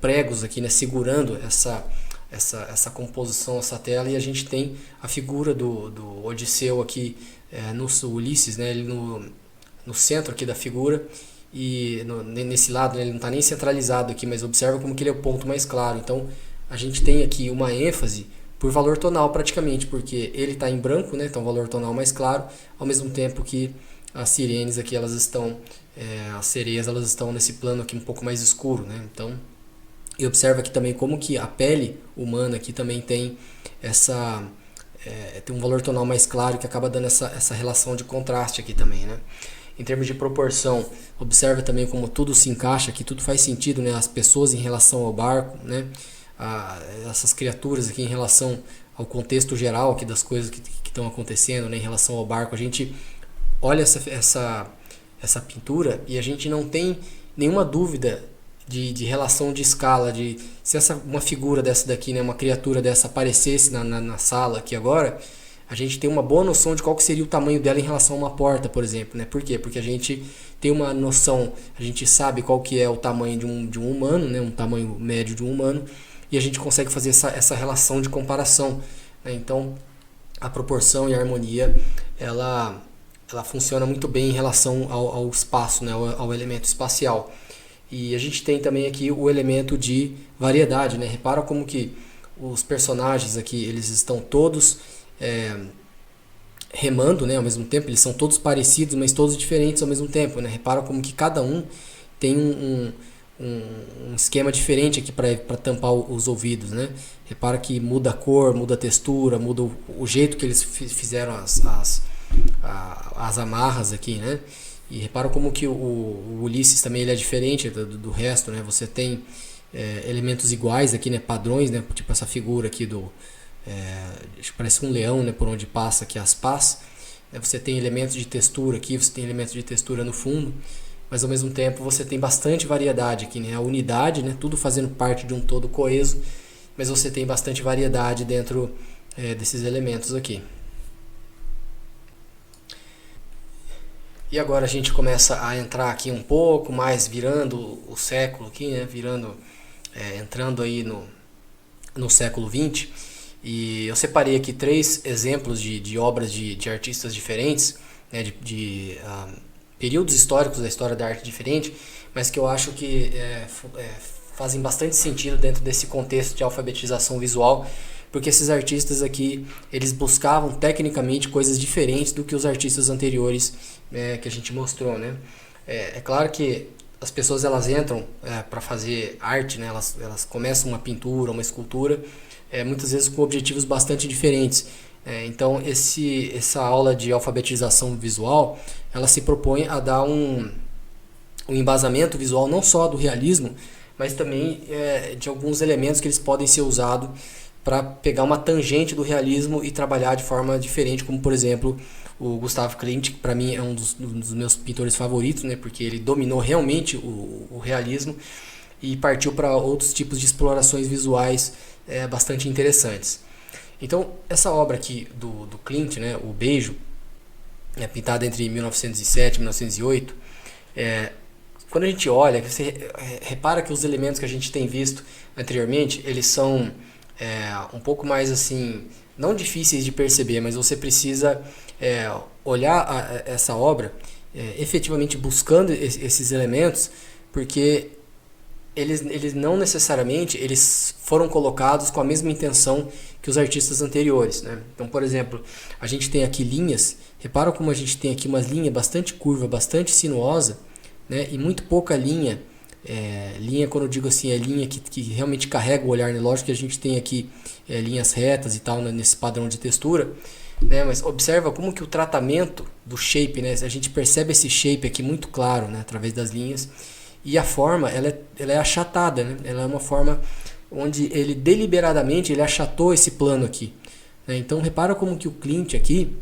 pregos aqui, né? Segurando essa composição, essa tela, e a gente tem a figura do Odisseu aqui, no Ulisses, né? Ele no centro aqui da figura. E nesse lado, né, ele não está nem centralizado aqui, mas observa como que ele é o ponto mais claro. Então a gente tem aqui uma ênfase por valor tonal praticamente, porque ele está em branco, né, então um valor tonal mais claro, ao mesmo tempo que as sirenes aqui, elas estão, as sereias, elas estão nesse plano aqui um pouco mais escuro, né? Então, e observa aqui também como que a pele humana aqui também tem tem um valor tonal mais claro, que acaba dando essa relação de contraste aqui também, né? Em termos de proporção, observa também como tudo se encaixa, que tudo faz sentido, né? As pessoas em relação ao barco, né? Essas criaturas aqui em relação ao contexto geral aqui das coisas que estão acontecendo, né? Em relação ao barco, a gente olha essa pintura e a gente não tem nenhuma dúvida de relação de escala, de se uma figura dessa daqui, né? Uma criatura dessa aparecesse na sala aqui agora, a gente tem uma boa noção de qual que seria o tamanho dela em relação a uma porta, por exemplo, né? Por quê? Porque a gente tem uma noção, a gente sabe qual que é o tamanho de um humano, né? Um tamanho médio de um humano, e a gente consegue fazer essa relação de comparação, né? Então, a proporção e a harmonia, ela funciona muito bem em relação ao espaço, né? Ao elemento espacial. E a gente tem também aqui o elemento de variedade, né? Repara como que os personagens aqui, eles estão todos remando, né, ao mesmo tempo. Eles são todos parecidos, mas todos diferentes ao mesmo tempo, né? Repara como que cada um tem um esquema diferente aqui para tampar os ouvidos, né? Repara que muda a cor, muda a textura, muda o jeito que eles fizeram as amarras aqui, né? E repara como que o Ulisses também ele é diferente do resto, né? Você tem elementos iguais aqui, né? Padrões, né? Tipo essa figura aqui acho que parece um leão, né? Por onde passa aqui as pás. Você tem elementos de textura aqui, você tem elementos de textura no fundo, mas ao mesmo tempo você tem bastante variedade aqui, né? A unidade, né? Tudo fazendo parte de um todo coeso, mas você tem bastante variedade dentro desses elementos aqui. E agora a gente começa a entrar aqui um pouco mais, virando o século aqui, né? Entrando aí no século XX. E eu separei aqui 3 exemplos de obras de artistas diferentes, né? de períodos históricos da história da arte diferente, mas que eu acho que fazem bastante sentido dentro desse contexto de alfabetização visual, porque esses artistas aqui, eles buscavam tecnicamente coisas diferentes do que os artistas anteriores que a gente mostrou, né? É claro que as pessoas elas entram para fazer arte, né? Elas começam uma pintura, uma escultura, muitas vezes com objetivos bastante diferentes. Então essa aula de alfabetização visual, ela se propõe a dar um embasamento visual não só do realismo, mas também de alguns elementos que eles podem ser usados para pegar uma tangente do realismo e trabalhar de forma diferente, como por exemplo o Gustav Klimt, que para mim é um dos meus pintores favoritos, né, porque ele dominou realmente o realismo e partiu para outros tipos de explorações visuais bastante interessantes. Então essa obra aqui do Klimt, né, o Beijo, pintada entre 1907 e 1908, quando a gente olha, você repara que os elementos que a gente tem visto anteriormente, eles são um pouco mais assim, não difíceis de perceber, mas você precisa olhar essa obra efetivamente buscando esses elementos, porque eles não necessariamente eles foram colocados com a mesma intenção que os artistas anteriores, né? Então, por exemplo, a gente tem aqui linhas, repara como a gente tem aqui umas linhas bastante curva, bastante sinuosa, né? E muito pouca linha. Linha, quando eu digo assim, é linha que realmente carrega o olhar, né? Lógico que a gente tem aqui linhas retas e tal, né? Nesse padrão de textura, né? Mas observa como que o tratamento do shape, né? A gente percebe esse shape aqui muito claro, né? Através das linhas. E a forma, ela é achatada, né? Ela é uma forma onde ele deliberadamente ele achatou esse plano aqui, né? Então repara como que o Klimt aqui,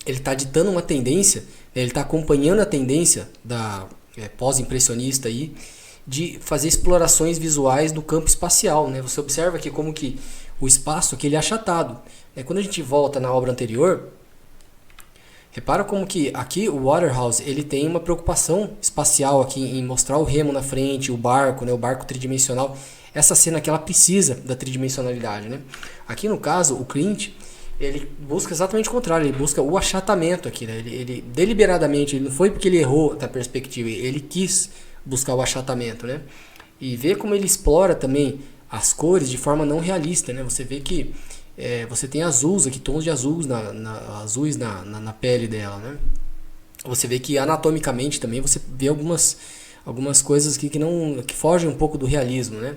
ele está ditando uma tendência, né? Ele está acompanhando a tendência da pós-impressionista aí, de fazer explorações visuais do campo espacial, né? Você observa aqui como que o espaço aqui ele é achatado, né? Quando a gente volta na obra anterior, repara como que aqui o Waterhouse ele tem uma preocupação espacial aqui em mostrar o remo na frente, o barco, né, o barco tridimensional. Essa cena aqui ela precisa da tridimensionalidade, né? Aqui no caso o Klimt ele busca exatamente o contrário, ele busca o achatamento aqui, né? Ele deliberadamente, ele não foi porque ele errou da perspectiva, ele quis buscar o achatamento, né? E vê como ele explora também as cores de forma não realista, né? Você vê que você tem azuis aqui, tons de azuis azuis na pele dela, né? Você vê que anatomicamente também você vê algumas coisas aqui que fogem um pouco do realismo, né?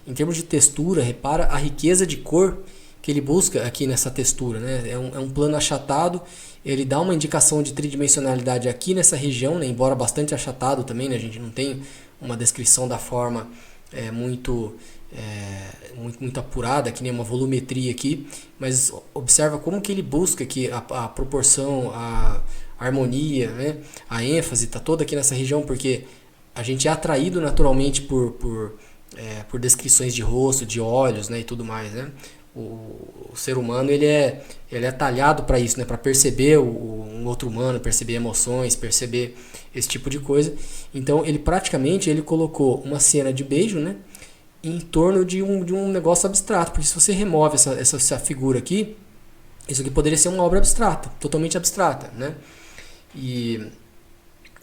Em termos de textura, repara a riqueza de cor que ele busca aqui nessa textura, né? É um plano achatado, ele dá uma indicação de tridimensionalidade aqui nessa região, né? Embora bastante achatado também, né? A gente não tem uma descrição da forma muito apurada, que nem uma volumetria aqui, mas observa como que ele busca aqui a proporção, a harmonia, né? A ênfase está toda aqui nessa região, porque a gente é atraído naturalmente por descrições de rosto, de olhos, né? E tudo mais, né? O ser humano ele é talhado para isso, né? Para perceber um outro humano, perceber emoções, perceber esse tipo de coisa. Então ele praticamente ele colocou uma cena de beijo, né? Em torno de um negócio abstrato, porque se você remove essa figura aqui, isso aqui poderia ser uma obra abstrata, totalmente abstrata, né? E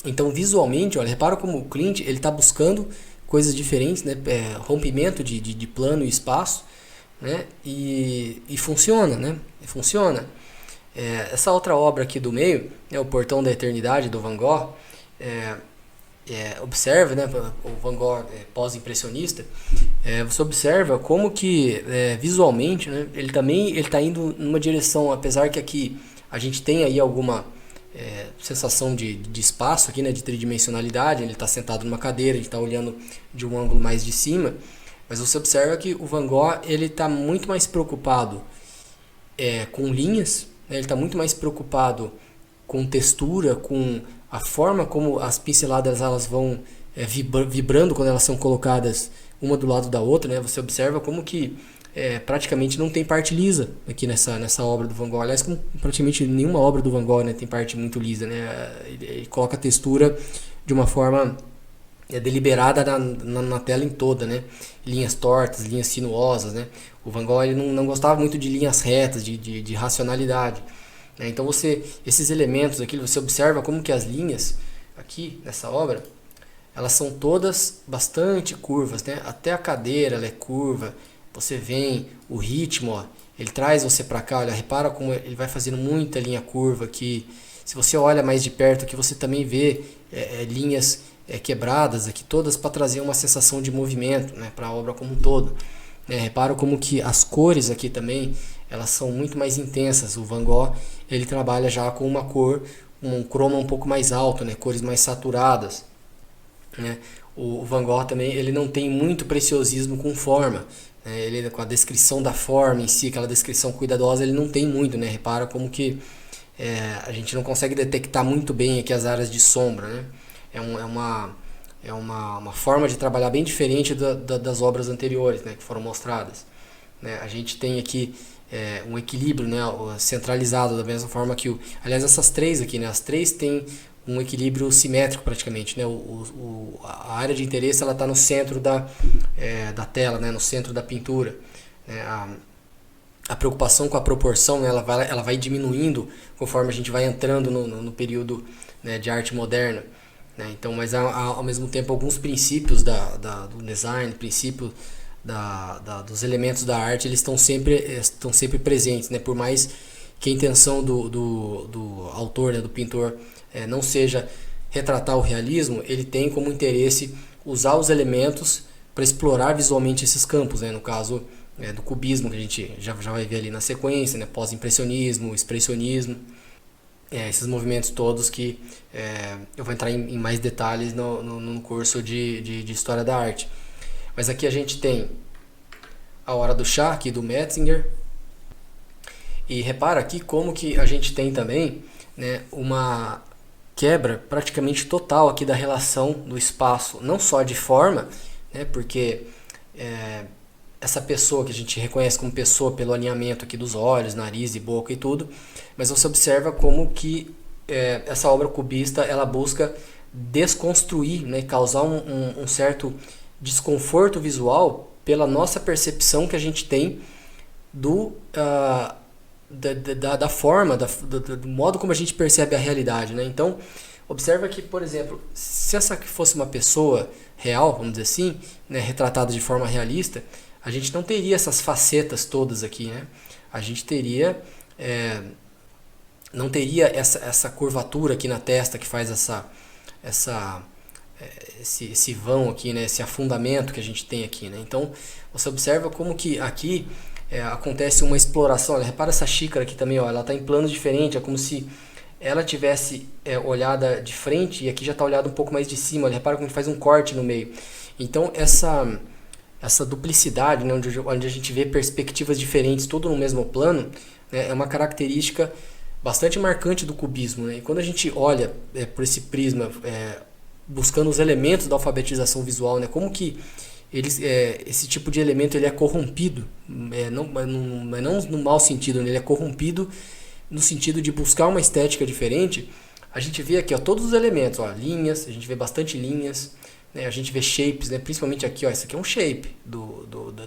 então visualmente, olha, repara como o Klimt ele está buscando coisas diferentes, né? Rompimento de plano e espaço, né? E funciona, né? Funciona. Essa outra obra aqui do meio, O Portão da Eternidade do Van Gogh, observa, né, o Van Gogh pós-impressionista, você observa como que visualmente, né, ele está indo numa direção, apesar que aqui a gente tem aí alguma sensação de espaço aqui, né, de tridimensionalidade, ele está sentado numa cadeira, ele está olhando de um ângulo mais de cima, mas você observa que o Van Gogh ele está muito mais preocupado com linhas, né, ele está muito mais preocupado com textura, com a forma como as pinceladas elas vão vibrando quando elas são colocadas uma do lado da outra, né? Você observa como que praticamente não tem parte lisa aqui nessa obra do Van Gogh. Aliás, como praticamente nenhuma obra do Van Gogh, né, tem parte muito lisa, né? Ele coloca a textura de uma forma deliberada na tela em toda, né? Linhas tortas, linhas sinuosas, né? O Van Gogh ele não gostava muito de linhas retas, de racionalidade. Então esses elementos aqui, você observa como que as linhas aqui nessa obra, elas são todas bastante curvas, né? Até a cadeira ela é curva, você vem, o ritmo, ó, ele traz você para cá, olha, repara como ele vai fazendo muita linha curva aqui. Se você olha mais de perto aqui, você também vê linhas quebradas aqui, todas para trazer uma sensação de movimento, né, para a obra como um todo. Repara como que as cores aqui também, elas são muito mais intensas. O Van Gogh ele trabalha já com uma cor, um croma um pouco mais alto, né? Cores mais saturadas, né? O Van Gogh também ele não tem muito preciosismo com forma, né? Ele com a descrição da forma em si, aquela descrição cuidadosa, ele não tem muito, né? Repara como que a gente não consegue detectar muito bem aqui as áreas de sombra, né? É uma forma de trabalhar bem diferente das obras anteriores, né, que foram mostradas, né? A gente tem aqui um equilíbrio, né, centralizado da mesma forma que aliás essas três aqui, né, as três têm um equilíbrio simétrico praticamente, né? A área de interesse ela está no centro da tela, né? No centro da pintura, né? A preocupação com a proporção, né? Ela vai diminuindo conforme a gente vai entrando no período, né, de arte moderna, né? Então, mas ao mesmo tempo alguns princípios do design, princípios dos elementos da arte, eles estão sempre presentes, né? Por mais que a intenção do autor, né, do pintor, não seja retratar o realismo, ele tem como interesse usar os elementos para explorar visualmente esses campos, né? No caso do cubismo, que a gente já vai ver ali na sequência, né? Pós-impressionismo, expressionismo, esses movimentos todos que eu vou entrar em mais detalhes no curso de História da Arte. Mas aqui a gente tem A Hora do Chá, aqui do Metzinger. E repara aqui como que a gente tem também, né, uma quebra praticamente total aqui da relação do espaço, não só de forma, né, porque essa pessoa que a gente reconhece como pessoa pelo alinhamento aqui dos olhos, nariz e boca e tudo, mas você observa como que essa obra cubista ela busca desconstruir, né, causar um certo desconforto visual pela nossa percepção que a gente tem da forma, do modo como a gente percebe a realidade, né? Então, observa que, por exemplo, se essa fosse uma pessoa real, vamos dizer assim, né, retratada de forma realista, a gente não teria essas facetas todas aqui, né? A gente teria não teria essa curvatura aqui na testa que faz esse vão aqui, né? Esse afundamento que a gente tem aqui, né? Então, você observa como que aqui acontece uma exploração. Olha, repara essa xícara aqui também, ó, ela está em plano diferente, é como se ela tivesse olhada de frente e aqui já está olhada um pouco mais de cima. Olha, repara como faz um corte no meio. Então, essa duplicidade, né, onde a gente vê perspectivas diferentes, tudo no mesmo plano, né, é uma característica bastante marcante do cubismo, né? E quando a gente olha por esse prisma, buscando os elementos da alfabetização visual, né, como que esse tipo de elemento ele é corrompido, não no mau sentido, né, ele é corrompido no sentido de buscar uma estética diferente. A gente vê aqui, ó, todos os elementos, ó, linhas, a gente vê bastante linhas, né, a gente vê shapes, né, principalmente aqui, ó, isso aqui é um shape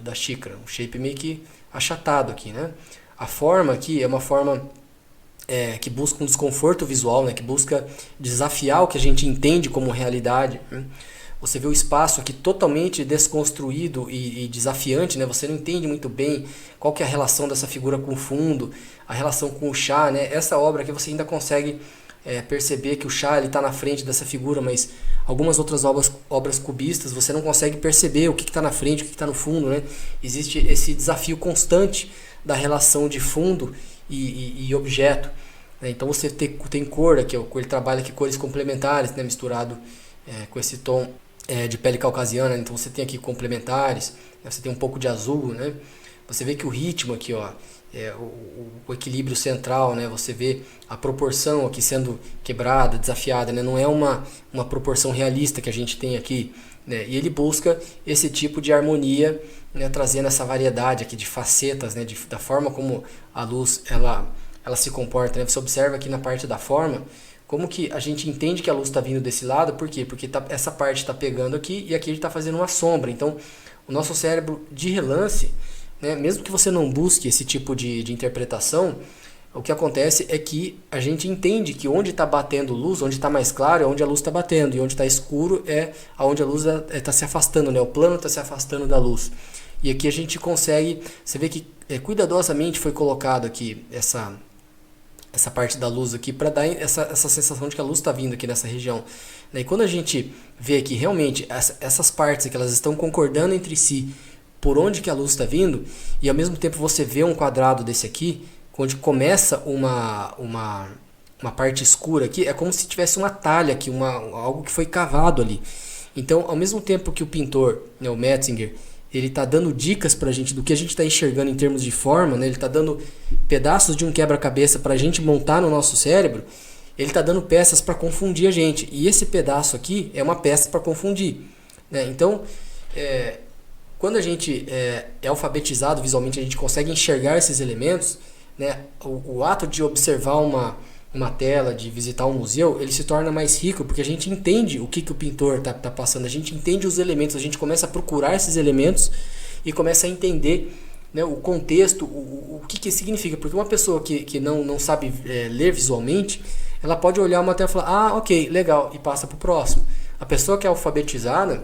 da xícara, um shape meio que achatado aqui, né? A forma aqui é uma forma que busca um desconforto visual, né, que busca desafiar o que a gente entende como realidade, né? Você vê o espaço aqui totalmente desconstruído e desafiante, né? Você não entende muito bem qual que é a relação dessa figura com o fundo, a relação com o chá, né? Essa obra aqui você ainda consegue perceber que o chá está na frente dessa figura, mas algumas outras obras cubistas você não consegue perceber o que está na frente, o que está no fundo, né? Existe esse desafio constante da relação de fundo e objeto, né? Então você tem cor aqui, ó, ele trabalha aqui cores complementares, né? Misturado com esse tom de pele caucasiana, então você tem aqui complementares, né? Você tem um pouco de azul, né? Você vê que o ritmo aqui, ó, o equilíbrio central, né? Você vê a proporção aqui sendo quebrada, desafiada, né? Não é uma proporção realista que a gente tem aqui, né? E ele busca esse tipo de harmonia, né? Trazendo essa variedade aqui de facetas, né? Da forma como a luz ela se comporta, né? Você observa aqui na parte da forma como que a gente entende que a luz está vindo desse lado. Por quê? Porque essa parte está pegando aqui e aqui ele está fazendo uma sombra. Então, o nosso cérebro, de relance, né, mesmo que você não busque esse tipo de interpretação, o que acontece é que a gente entende que onde está batendo luz, onde está mais claro, é onde a luz está batendo, e onde está escuro é onde a luz está se afastando, né? O plano está se afastando da luz. E aqui a gente consegue, você vê que cuidadosamente foi colocado aqui essa parte da luz aqui para dar essa sensação de que a luz está vindo aqui nessa região. E quando a gente vê que realmente essas partes aqui, elas estão concordando entre si por onde que a luz está vindo, e ao mesmo tempo você vê um quadrado desse aqui, onde começa uma parte escura aqui, é como se tivesse uma talha aqui, algo que foi cavado ali. Então, ao mesmo tempo que o pintor, né, o Metzinger, ele está dando dicas para a gente do que a gente está enxergando em termos de forma, né? Ele está dando pedaços de um quebra-cabeça para a gente montar no nosso cérebro, ele está dando peças para confundir a gente. E esse pedaço aqui é uma peça para confundir, né? Então, quando a gente é alfabetizado visualmente, a gente consegue enxergar esses elementos, né? O ato de observar uma tela, de visitar um museu, ele se torna mais rico, porque a gente entende o que o pintor tá passando, a gente entende os elementos, a gente começa a procurar esses elementos e começa a entender, né, o contexto, o que significa. Porque uma pessoa que não sabe ler visualmente, ela pode olhar uma tela e falar, ah, ok, legal, e passa para o próximo. A pessoa que é alfabetizada,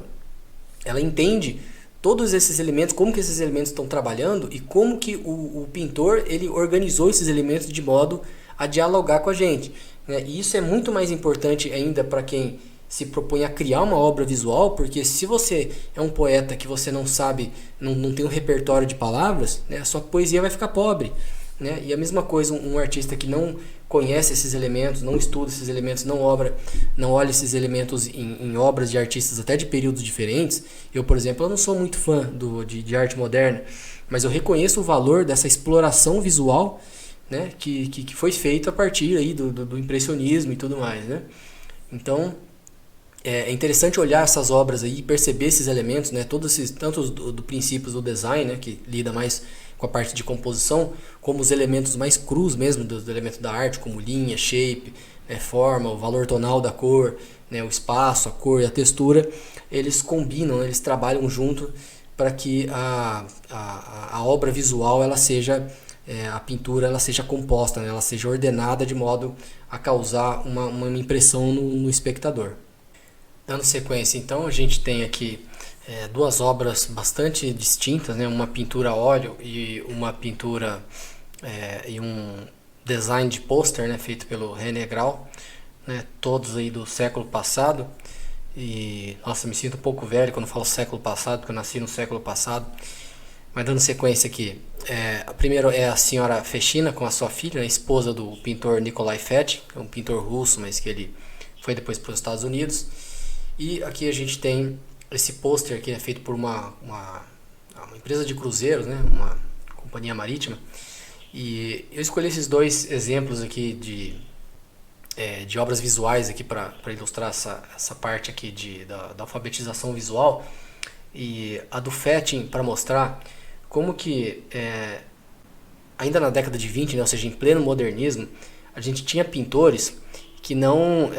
ela entende todos esses elementos, como que esses elementos estão trabalhando e como que o pintor ele organizou esses elementos de modo a dialogar com a gente, né? E isso é muito mais importante ainda para quem se propõe a criar uma obra visual, porque se você é um poeta que você não sabe, não tem um repertório de palavras, né, a sua poesia vai ficar pobre, né? E a mesma coisa um artista que não conhece esses elementos, não estuda esses elementos, não olha esses elementos em obras de artistas até de períodos diferentes. Eu, por exemplo, eu não sou muito fã de arte moderna, mas eu reconheço o valor dessa exploração visual, né, que foi feito a partir aí do impressionismo e tudo mais, né? Então é interessante olhar essas obras aí e perceber esses elementos, né, todos esses, tanto do princípios do design, né, que lida mais com a parte de composição, como os elementos mais crus mesmo dos elementos da arte, como linha, shape, né, forma, o valor tonal da cor, né, o espaço, a cor e a textura, eles combinam, eles trabalham junto para que a obra visual ela seja a pintura ela seja composta, né, ela seja ordenada de modo a causar uma impressão no espectador. Dando sequência, então, a gente tem aqui duas obras bastante distintas, né? Uma pintura a óleo e uma pintura e um design de pôster, né? Feito pelo René Grau, né? Todos aí do século passado. E, nossa, me sinto um pouco velho quando falo século passado, porque eu nasci no século passado. Mas dando sequência aqui, a primeira é a senhora Fechina com a sua filha, né? Esposa do pintor Nikolai Fetch, que é um pintor russo, mas que ele foi depois para os Estados Unidos. E aqui a gente tem esse pôster que é feito por uma empresa de cruzeiros, né? Uma companhia marítima. E eu escolhi esses dois exemplos aqui de obras visuais aqui para ilustrar essa parte aqui da alfabetização visual. E a do Fetting para mostrar como que ainda na década de 20, né? Ou seja, em pleno modernismo, a gente tinha pintores que não,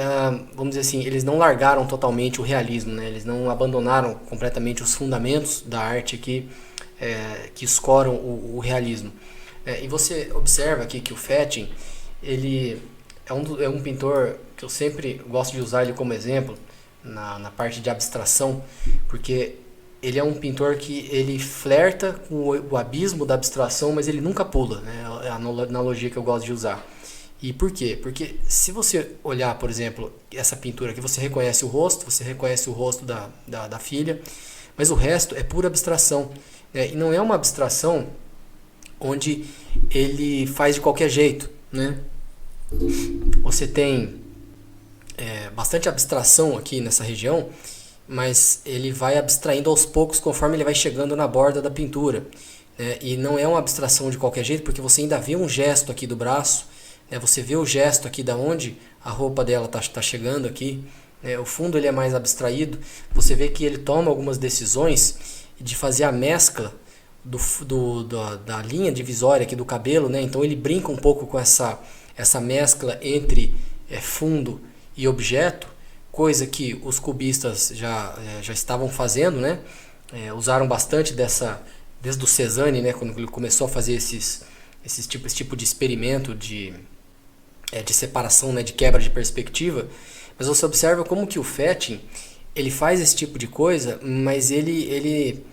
vamos dizer assim, eles não largaram totalmente o realismo, né? Eles não abandonaram completamente os fundamentos da arte que escoram o realismo. E você observa aqui que o Fetting, ele é um pintor que eu sempre gosto de usar ele como exemplo na parte de abstração, porque ele é um pintor que ele flerta com o abismo da abstração, mas ele nunca pula, né? É a analogia que eu gosto de usar. E por quê? Porque se você olhar, por exemplo, essa pintura aqui, você reconhece o rosto da filha, mas o resto é pura abstração, né? E não é uma abstração onde ele faz de qualquer jeito, né? Você tem bastante abstração aqui nessa região, mas ele vai abstraindo aos poucos conforme ele vai chegando na borda da pintura, né? E não é uma abstração de qualquer jeito, porque você ainda vê um gesto aqui do braço, você vê o gesto aqui da onde a roupa dela tá chegando aqui, o fundo ele é mais abstraído, você vê que ele toma algumas decisões de fazer a mescla da linha divisória aqui do cabelo, né? Então ele brinca um pouco com essa mescla entre fundo e objeto, coisa que os cubistas já estavam fazendo, né? Usaram bastante desde o Cézanne, né? Quando ele começou a fazer esse tipo de experimento de separação, né, de quebra de perspectiva. Mas você observa como que o Fetting ele faz esse tipo de coisa, mas ele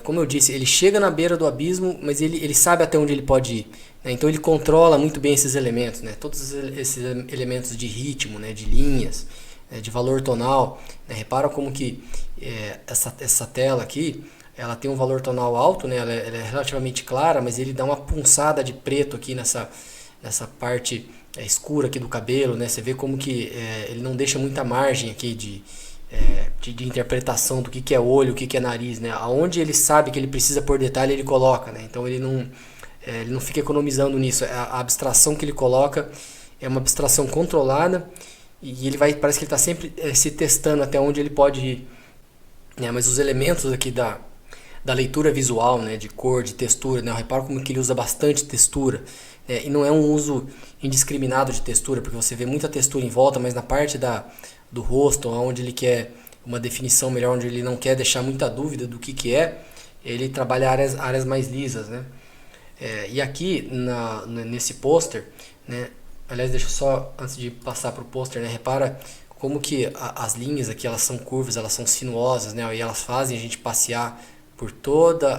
como eu disse, ele chega na beira do abismo, mas ele sabe até onde ele pode ir, né? Então ele controla muito bem esses elementos, né? Todos esses elementos de ritmo, né, de linhas, de valor tonal, né? Repara como que essa tela aqui ela tem um valor tonal alto, né? Ela é relativamente clara, mas ele dá uma punçada de preto aqui nessa parte escura aqui do cabelo, né? Você vê como que ele não deixa muita margem aqui de interpretação do que é olho, o que é nariz, né? Aonde ele sabe que ele precisa pôr detalhe, ele coloca, né? Então ele não fica economizando nisso. A abstração que ele coloca é uma abstração controlada e parece que ele está sempre se testando até onde ele pode ir, né? Mas os elementos aqui da leitura visual, né, de cor, de textura, né? Eu reparo como que ele usa bastante textura, e não é um uso indiscriminado de textura, porque você vê muita textura em volta, mas na parte do rosto, onde ele quer uma definição melhor, onde ele não quer deixar muita dúvida do que é, ele trabalha áreas mais lisas, né? E aqui nesse pôster, né? Aliás, deixa eu só, antes de passar para o pôster, né? Repara como que as linhas aqui, elas são curvas, elas são sinuosas, né? E elas fazem a gente passear por toda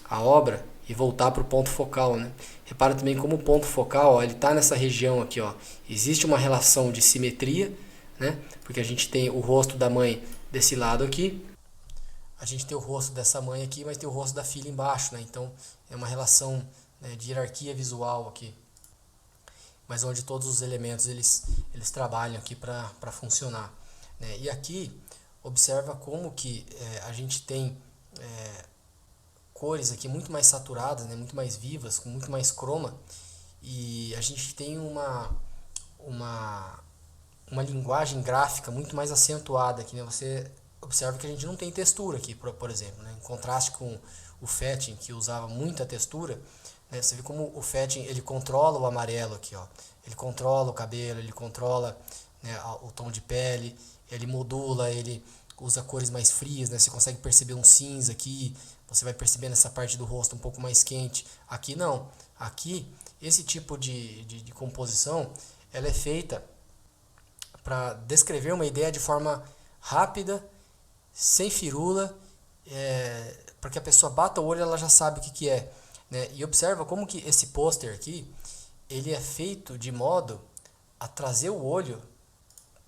a obra e voltar para o ponto focal, né? Repara também como o ponto focal, ó, ele está nessa região aqui, ó. Existe uma relação de simetria, né? Porque a gente tem o rosto da mãe desse lado aqui, a gente tem o rosto dessa mãe aqui, mas tem o rosto da filha embaixo, né? Então é uma relação, né, de hierarquia visual aqui, mas onde todos os elementos eles trabalham aqui para funcionar, né? E aqui observa como que a gente tem cores aqui muito mais saturadas, né? Muito mais vivas, com muito mais croma, e a gente tem uma linguagem gráfica muito mais acentuada aqui, né? Você observa que a gente não tem textura aqui, por exemplo, né? Em contraste com o Fatting, que usava muita textura, né? Você vê como o Fatting ele controla o amarelo aqui, ó. Ele controla o cabelo, ele controla, né, o tom de pele, ele modula, ele usa cores mais frias, né? Você consegue perceber um cinza aqui, você vai perceber nessa parte do rosto um pouco mais quente. Aqui não. Aqui, esse tipo de composição, ela é feita para descrever uma ideia de forma rápida, sem firula, para que a pessoa bata o olho e ela já sabe o que é, né? E observa como que esse pôster aqui, ele é feito de modo a trazer o olho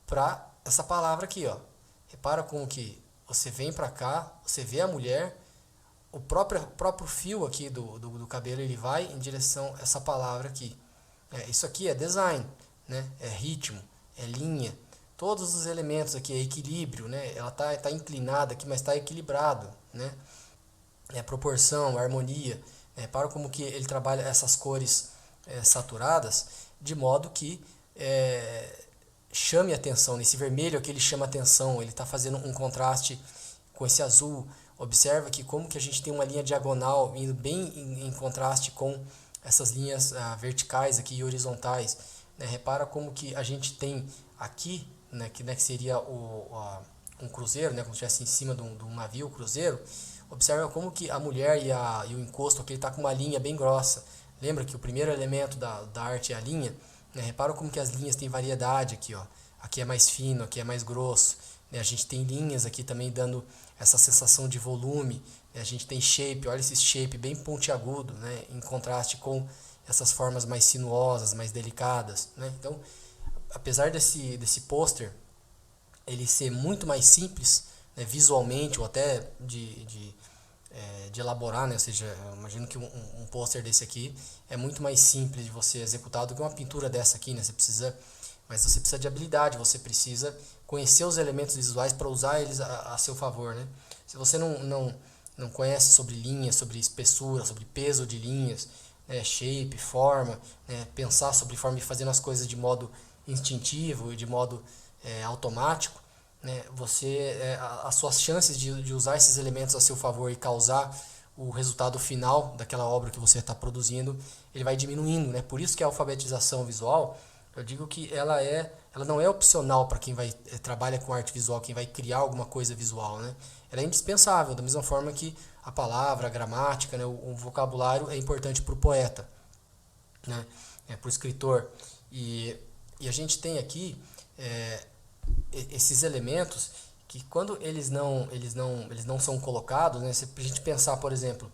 para essa palavra aqui, ó. Repara como que você vem para cá, você vê a mulher, o próprio fio aqui do cabelo, ele vai em direção a essa palavra aqui. Isso aqui é design, né? É ritmo, é linha, todos os elementos aqui, é equilíbrio, né? Ela tá inclinada aqui, mas está equilibrado, né? É proporção, harmonia. Repara como que ele trabalha essas cores saturadas, de modo que chame atenção. Nesse vermelho aqui ele chama atenção, ele está fazendo um contraste com esse azul. Observa que como que a gente tem uma linha diagonal indo bem em contraste com essas linhas verticais aqui e horizontais, né? Repara como que a gente tem aqui, né, que seria um cruzeiro, né, como se estivesse em cima de um navio cruzeiro. Observa como que a mulher e o encosto aqui está com uma linha bem grossa. Lembra que o primeiro elemento da arte é a linha, né? Repara como que as linhas têm variedade aqui, ó. Aqui é mais fino, aqui é mais grosso, né? A gente tem linhas aqui também dando essa sensação de volume, né? A gente tem shape, olha esse shape bem pontiagudo, né? Em contraste com essas formas mais sinuosas, mais delicadas, né? Então, apesar desse pôster ele ser muito mais simples, né, visualmente, ou até de elaborar, né? Ou seja, eu imagino que um pôster desse aqui é muito mais simples de você executar do que uma pintura dessa aqui, né? Mas você precisa de habilidade, você precisa conhecer os elementos visuais para usar eles a seu favor, né? Se você não conhece sobre linhas, sobre espessura, sobre peso de linhas, né, shape, forma, né, pensar sobre forma e fazendo as coisas de modo instintivo e de modo automático, né, as suas chances de usar esses elementos a seu favor e causar o resultado final daquela obra que você está produzindo, ele vai diminuindo, né? Por isso que a alfabetização visual, eu digo que ela não é opcional para quem trabalha com arte visual, quem vai criar alguma coisa visual, né? Ela é indispensável, da mesma forma que a palavra, a gramática, né, o vocabulário é importante para o poeta, né? Para o escritor. E a gente tem aqui esses elementos que quando eles não são colocados, né, se a gente pensar, por exemplo,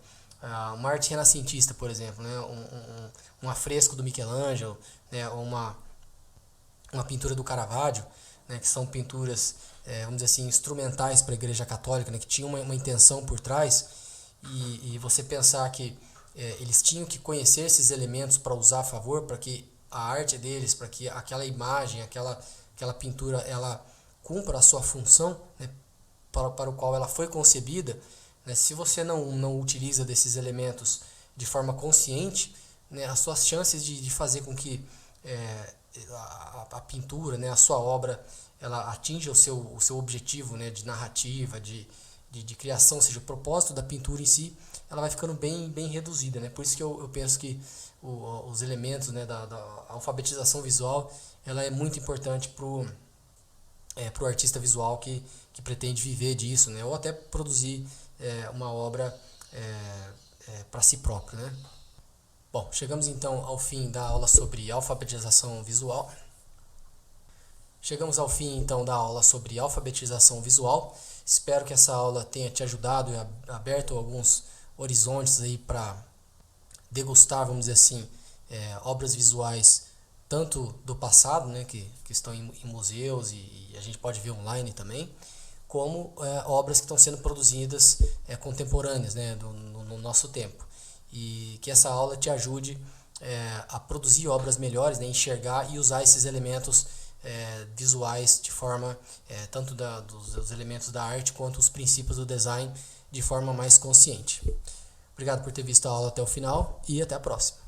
uma arte renascentista, por exemplo, né, um afresco do Michelangelo, né, ou uma pintura do Caravaggio, né, que são pinturas, vamos dizer assim, instrumentais para a Igreja Católica, né, que tinham uma intenção por trás, e você pensar que eles tinham que conhecer esses elementos para usar a favor, para que a arte deles, para que aquela imagem, aquela pintura, ela cumpra a sua função, né, para o qual ela foi concebida, né? Se você não utiliza desses elementos de forma consciente, né, as suas chances de fazer com que a pintura, né, a sua obra, ela atinja o seu objetivo, né, de narrativa, de de criação, ou seja, o propósito da pintura em si, ela vai ficando bem reduzida, né? Por isso que eu penso que os elementos, né, da alfabetização visual, ela é muito importante pro artista visual que pretende viver disso, né? Ou até produzir uma obra para si próprio, né? Bom, chegamos então ao fim da aula sobre alfabetização visual. Chegamos ao fim então da aula sobre alfabetização visual. Espero que essa aula tenha te ajudado e aberto alguns horizontes aí para degustar, vamos dizer assim, obras visuais tanto do passado, né, que estão em museus e a gente pode ver online também, como obras que estão sendo produzidas contemporâneas, né, no nosso tempo. E que essa aula te ajude a produzir obras melhores, né, enxergar e usar esses elementos visuais de forma, tanto dos elementos da arte quanto os princípios do design de forma mais consciente. Obrigado por ter visto a aula até o final e até a próxima.